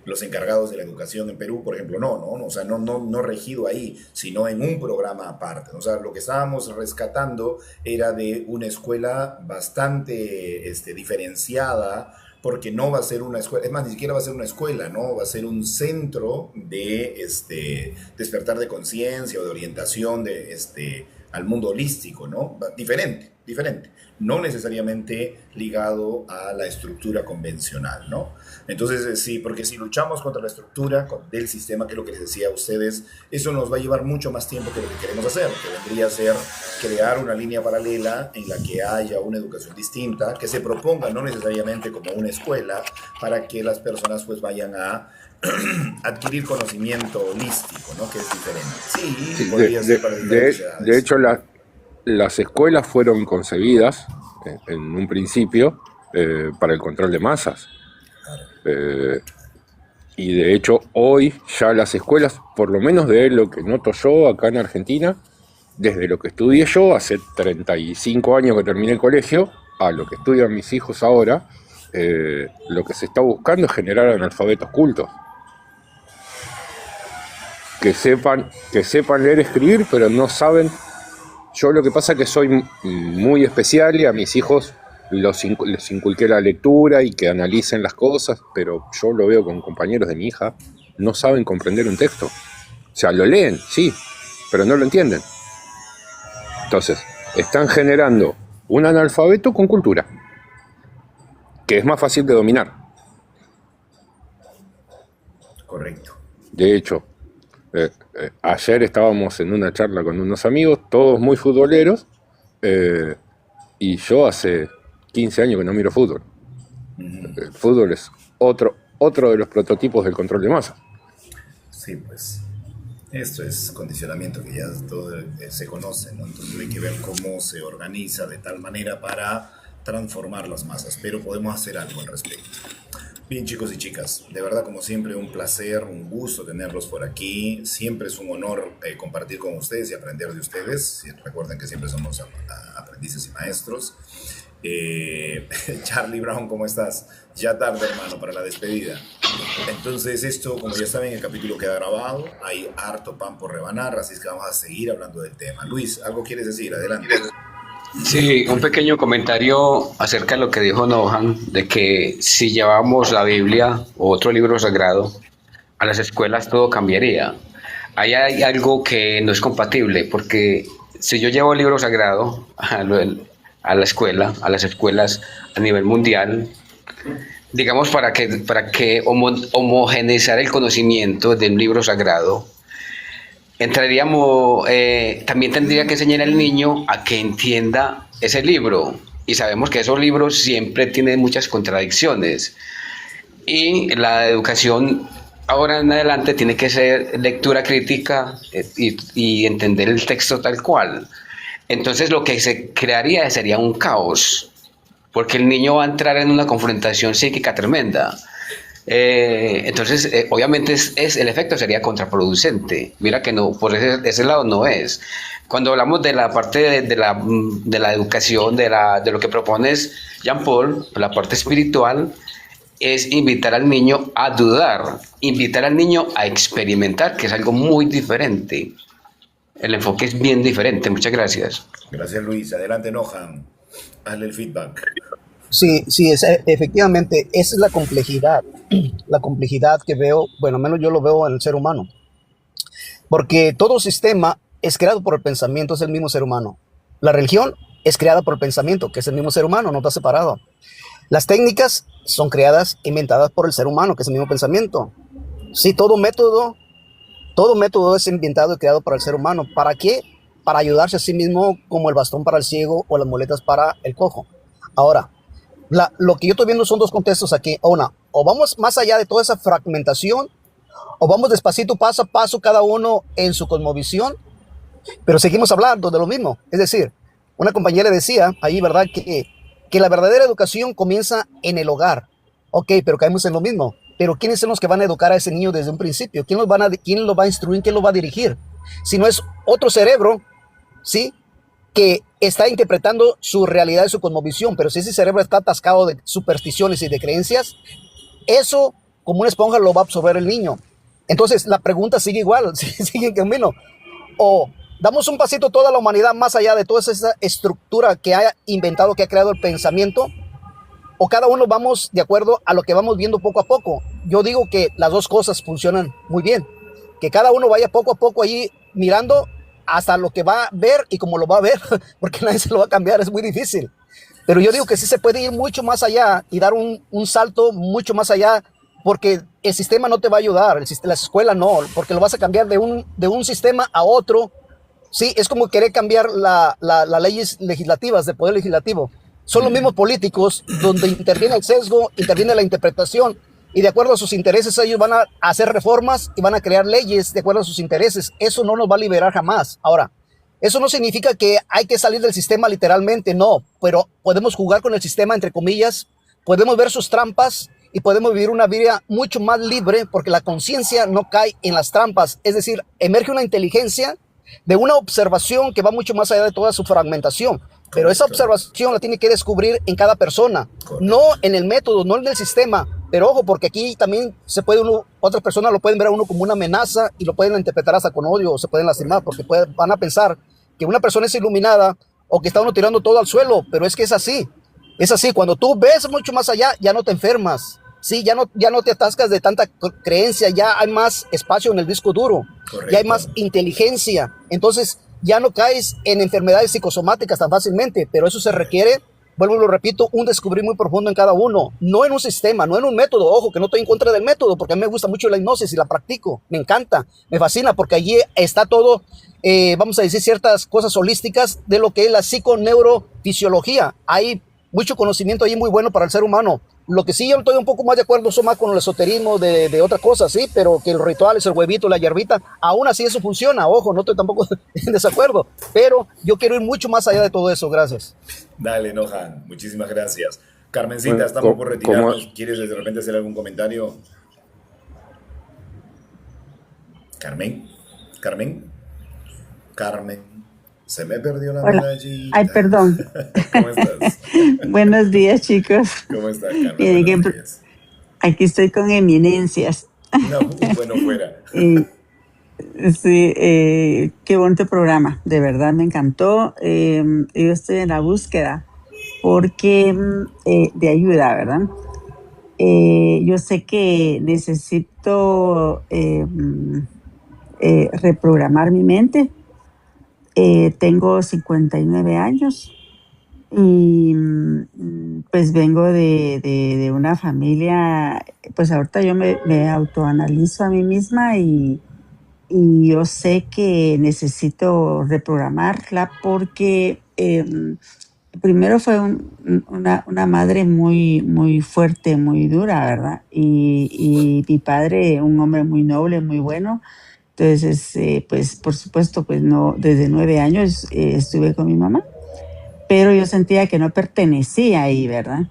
los encargados de la educación en Perú, por ejemplo, o sea, no regido ahí, sino en un programa aparte. O sea, lo que estábamos rescatando era de una escuela bastante diferenciada, porque no va a ser una escuela, es más, ni siquiera va a ser una escuela, ¿no? Va a ser un centro de despertar de conciencia o de orientación al mundo holístico, ¿no? Diferente. No necesariamente ligado a la estructura convencional, ¿no? Entonces, sí, porque si luchamos contra la estructura del sistema, que es lo que les decía a ustedes, eso nos va a llevar mucho más tiempo que lo que queremos hacer, que vendría a ser crear una línea paralela en la que haya una educación distinta, que se proponga no necesariamente como una escuela, para que las personas pues vayan a adquirir conocimiento holístico, ¿no? Que es diferente. Sí, podría ser para diferentes edades. De hecho, las escuelas fueron concebidas en un principio para el control de masas. Y de hecho hoy ya las escuelas, por lo menos de lo que noto yo acá en Argentina, desde lo que estudié yo hace 35 años que terminé el colegio, a lo que estudian mis hijos ahora, lo que se está buscando es generar analfabetos cultos. Que sepan leer y escribir, pero no saben. Yo lo que pasa es que soy muy especial y a mis hijos les inculqué la lectura y que analicen las cosas, pero yo lo veo con compañeros de mi hija, no saben comprender un texto. O sea, lo leen, sí, pero no lo entienden. Entonces, están generando un analfabeto con cultura, que es más fácil de dominar. Correcto. De hecho, ayer estábamos en una charla con unos amigos, todos muy futboleros, y yo hace 15 años que no miro fútbol. El fútbol es otro de los prototipos del control de masa. Sí, pues esto es condicionamiento que ya todo se conoce, ¿no? Entonces hay que ver cómo se organiza de tal manera para transformar las masas, pero podemos hacer algo al respecto. Bien, chicos y chicas, de verdad, como siempre, un placer, un gusto tenerlos por aquí. Siempre es un honor compartir con ustedes y aprender de ustedes. Recuerden que siempre somos aprendices y maestros. Charlie Brown, ¿cómo estás? Ya tarde, hermano, para la despedida. Entonces, esto, como ya saben, el capítulo queda grabado. Hay harto pan por rebanar, así es que vamos a seguir hablando del tema. Luis, ¿algo quieres decir? Adelante. Sí, un pequeño comentario acerca de lo que dijo Nohan, de que si llevamos la Biblia o otro libro sagrado a las escuelas todo cambiaría. Ahí hay algo que no es compatible, porque si yo llevo el libro sagrado a la escuela, a las escuelas a nivel mundial, digamos para que homogeneizar el conocimiento del libro sagrado, también tendría que enseñar al niño a que entienda ese libro, y sabemos que esos libros siempre tienen muchas contradicciones, y la educación ahora en adelante tiene que ser lectura crítica y entender el texto tal cual. Entonces lo que se crearía sería un caos, porque el niño va a entrar en una confrontación psíquica tremenda. Entonces, obviamente el efecto sería contraproducente. Mira que no, por ese lado no es. Cuando hablamos de la parte de la educación, de lo que propones, Jean Paul, la parte espiritual, es invitar al niño a dudar, invitar al niño a experimentar, que es algo muy diferente. El enfoque es bien diferente. Muchas gracias. Gracias, Luis. Adelante, Nohan. Hazle el feedback. Sí, sí, efectivamente, esa es la complejidad que veo, bueno, al menos yo lo veo en el ser humano, porque todo sistema es creado por el pensamiento, es el mismo ser humano. La religión es creada por el pensamiento, que es el mismo ser humano, no está separado. Las técnicas son creadas, inventadas por el ser humano, que es el mismo pensamiento. Sí, todo método es inventado y creado por el ser humano. ¿Para qué? Para ayudarse a sí mismo, como el bastón para el ciego o las muletas para el cojo. Ahora, lo que yo estoy viendo son dos contextos aquí. Una, o vamos más allá de toda esa fragmentación, o vamos despacito, paso a paso, cada uno en su cosmovisión, pero seguimos hablando de lo mismo. Es decir, una compañera decía ahí, ¿verdad?, que la verdadera educación comienza en el hogar. Ok, pero caemos en lo mismo. Pero ¿quiénes son los que van a educar a ese niño desde un principio? ¿Quién lo va a instruir? ¿Quién lo va a dirigir? Si no es otro cerebro, ¿sí?, que está interpretando su realidad y su cosmovisión, pero si ese cerebro está atascado de supersticiones y de creencias, eso como una esponja lo va a absorber el niño. Entonces la pregunta sigue igual, sigue en camino. O damos un pasito toda la humanidad más allá de toda esa estructura que ha inventado, que ha creado el pensamiento, o cada uno vamos de acuerdo a lo que vamos viendo poco a poco. Yo digo que las dos cosas funcionan muy bien, que cada uno vaya poco a poco ahí mirando hasta lo que va a ver y cómo lo va a ver, porque nadie se lo va a cambiar, es muy difícil. Pero yo digo que sí se puede ir mucho más allá y dar un salto mucho más allá, porque el sistema no te va a ayudar, la escuela no, porque lo vas a cambiar de un sistema a otro. Sí, es como querer cambiar las leyes legislativas, de poder legislativo. Son los mismos políticos donde interviene el sesgo, interviene la interpretación, y de acuerdo a sus intereses ellos van a hacer reformas y van a crear leyes de acuerdo a sus intereses. Eso no nos va a liberar jamás. Ahora, eso no significa que hay que salir del sistema literalmente, no, pero podemos jugar con el sistema, entre comillas, podemos ver sus trampas y podemos vivir una vida mucho más libre, porque la conciencia no cae en las trampas. Es decir, emerge una inteligencia de una observación que va mucho más allá de toda su fragmentación. Pero esa observación la tiene que descubrir en cada persona, no en el método, no en el sistema. Pero ojo, porque aquí también otras personas lo pueden ver a uno como una amenaza y lo pueden interpretar hasta con odio, o se pueden lastimar, porque van a pensar que una persona es iluminada o que está uno tirando todo al suelo, pero es que es así. Es así, cuando tú ves mucho más allá, ya no te enfermas, ¿sí? Ya no te atascas de tanta creencia, ya hay más espacio en el disco duro, ya hay más inteligencia, entonces ya no caes en enfermedades psicosomáticas tan fácilmente, pero eso se requiere, vuelvo y lo repito, un descubrir muy profundo en cada uno, no en un sistema, no en un método. Ojo, que no estoy en contra del método, porque a mí me gusta mucho la hipnosis y la practico, me encanta, me fascina, porque allí está todo, vamos a decir, ciertas cosas holísticas de lo que es la psiconeurofisiología. Hay mucho conocimiento ahí muy bueno para el ser humano. Lo que sí yo estoy un poco más de acuerdo son más con el esoterismo de otras cosas, sí, pero que el ritual es el huevito, la hierbita, aún así eso funciona. Ojo, no estoy tampoco en desacuerdo, pero yo quiero ir mucho más allá de todo eso. Gracias. Dale, Nohan, muchísimas gracias. Carmencita, estamos por retirarnos. ¿Quieres de repente hacer algún comentario? Carmen. Se me perdió la medallita. Ay, perdón. ¿Cómo estás? Buenos días, chicos. ¿Cómo estás, Carmen? Miren, Buenos días. aquí estoy con eminencias. No, bueno, fuera. Sí, qué bonito programa, de verdad me encantó. Yo estoy en la búsqueda porque de ayuda, ¿verdad? Yo sé que necesito reprogramar mi mente. Tengo 59 años y pues vengo de una familia, pues ahorita yo me autoanalizo a mí misma y yo sé que necesito reprogramarla porque primero fue una madre muy, muy fuerte, muy dura, ¿verdad? Y mi padre, un hombre muy noble, muy bueno. Entonces, pues por supuesto, pues no, desde 9 años estuve con mi mamá. pero yo sentía que no pertenecía ahí, ¿verdad?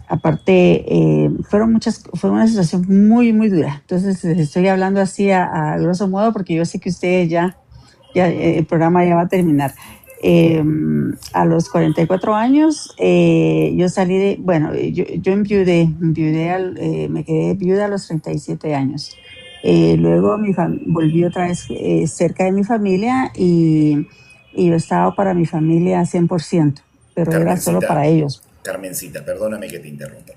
Aparte, fue una situación muy, muy dura. Entonces, estoy hablando así a grosso modo porque yo sé que ustedes ya el programa ya va a terminar. A los 44 años, yo salí yo enviudé, me quedé viuda a los 37 años. Luego volví otra vez cerca de mi familia y yo estaba para mi familia 100%, pero era solo para ellos. Carmencita, perdóname que te interrumpa.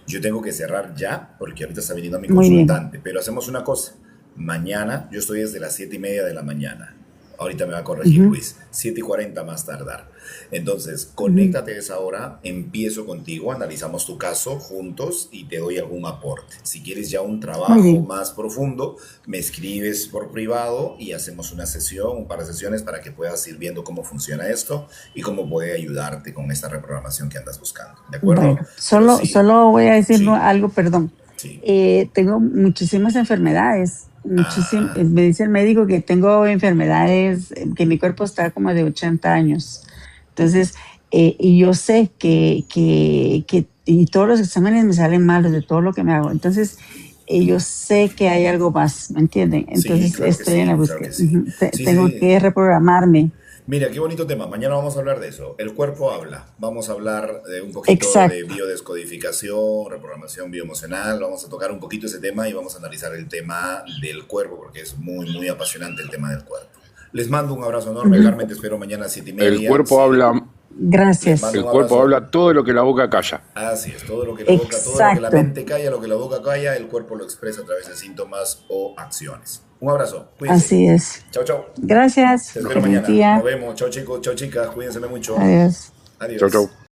Yo tengo que cerrar ya porque ahorita está viniendo mi Muy bien. consultante, pero hacemos una cosa. Mañana, yo estoy desde las 7:30 de la mañana. Ahorita me va a corregir Luis, 7:40 más tardar. Entonces, conéctate a esa hora, empiezo contigo, analizamos tu caso juntos y te doy algún aporte. Si quieres ya un trabajo más profundo, me escribes por privado y hacemos una sesión, un par de sesiones para que puedas ir viendo cómo funciona esto y cómo puede ayudarte con esta reprogramación que andas buscando. ¿De acuerdo? Bueno, solo voy a decir Sí. algo, perdón. Sí. Tengo muchísimas enfermedades. Me dice el médico que tengo enfermedades, que mi cuerpo está como de 80 años. Entonces, y yo sé que y todos los exámenes me salen malos de todo lo que me hago. Entonces, yo sé que hay algo más, ¿me entienden? Entonces, claro que estoy sí, en la claro búsqueda. que sí. Tengo que reprogramarme. Mira, qué bonito tema. Mañana vamos a hablar de eso. El cuerpo habla. Vamos a hablar de un poquito Exacto. de biodescodificación, reprogramación bioemocional. Vamos a tocar un poquito ese tema y vamos a analizar el tema del cuerpo porque es muy, muy apasionante el tema del cuerpo. Les mando un abrazo enorme, Carmen. Te espero mañana a 7:30. El cuerpo habla. Gracias. Mando El un cuerpo abrazo. habla todo lo que la boca calla. Así es, todo lo que la boca, todo lo que la Exacto. mente calla, lo que la boca calla, el cuerpo lo expresa a través de síntomas o acciones. Un abrazo. Cuídense. Así es. Chao, chao. Gracias. Te espero Feliz mañana. día. Nos vemos. Chao, chicos. Chao, chicas. Cuídense mucho. Adiós. Adiós. Chau, chau.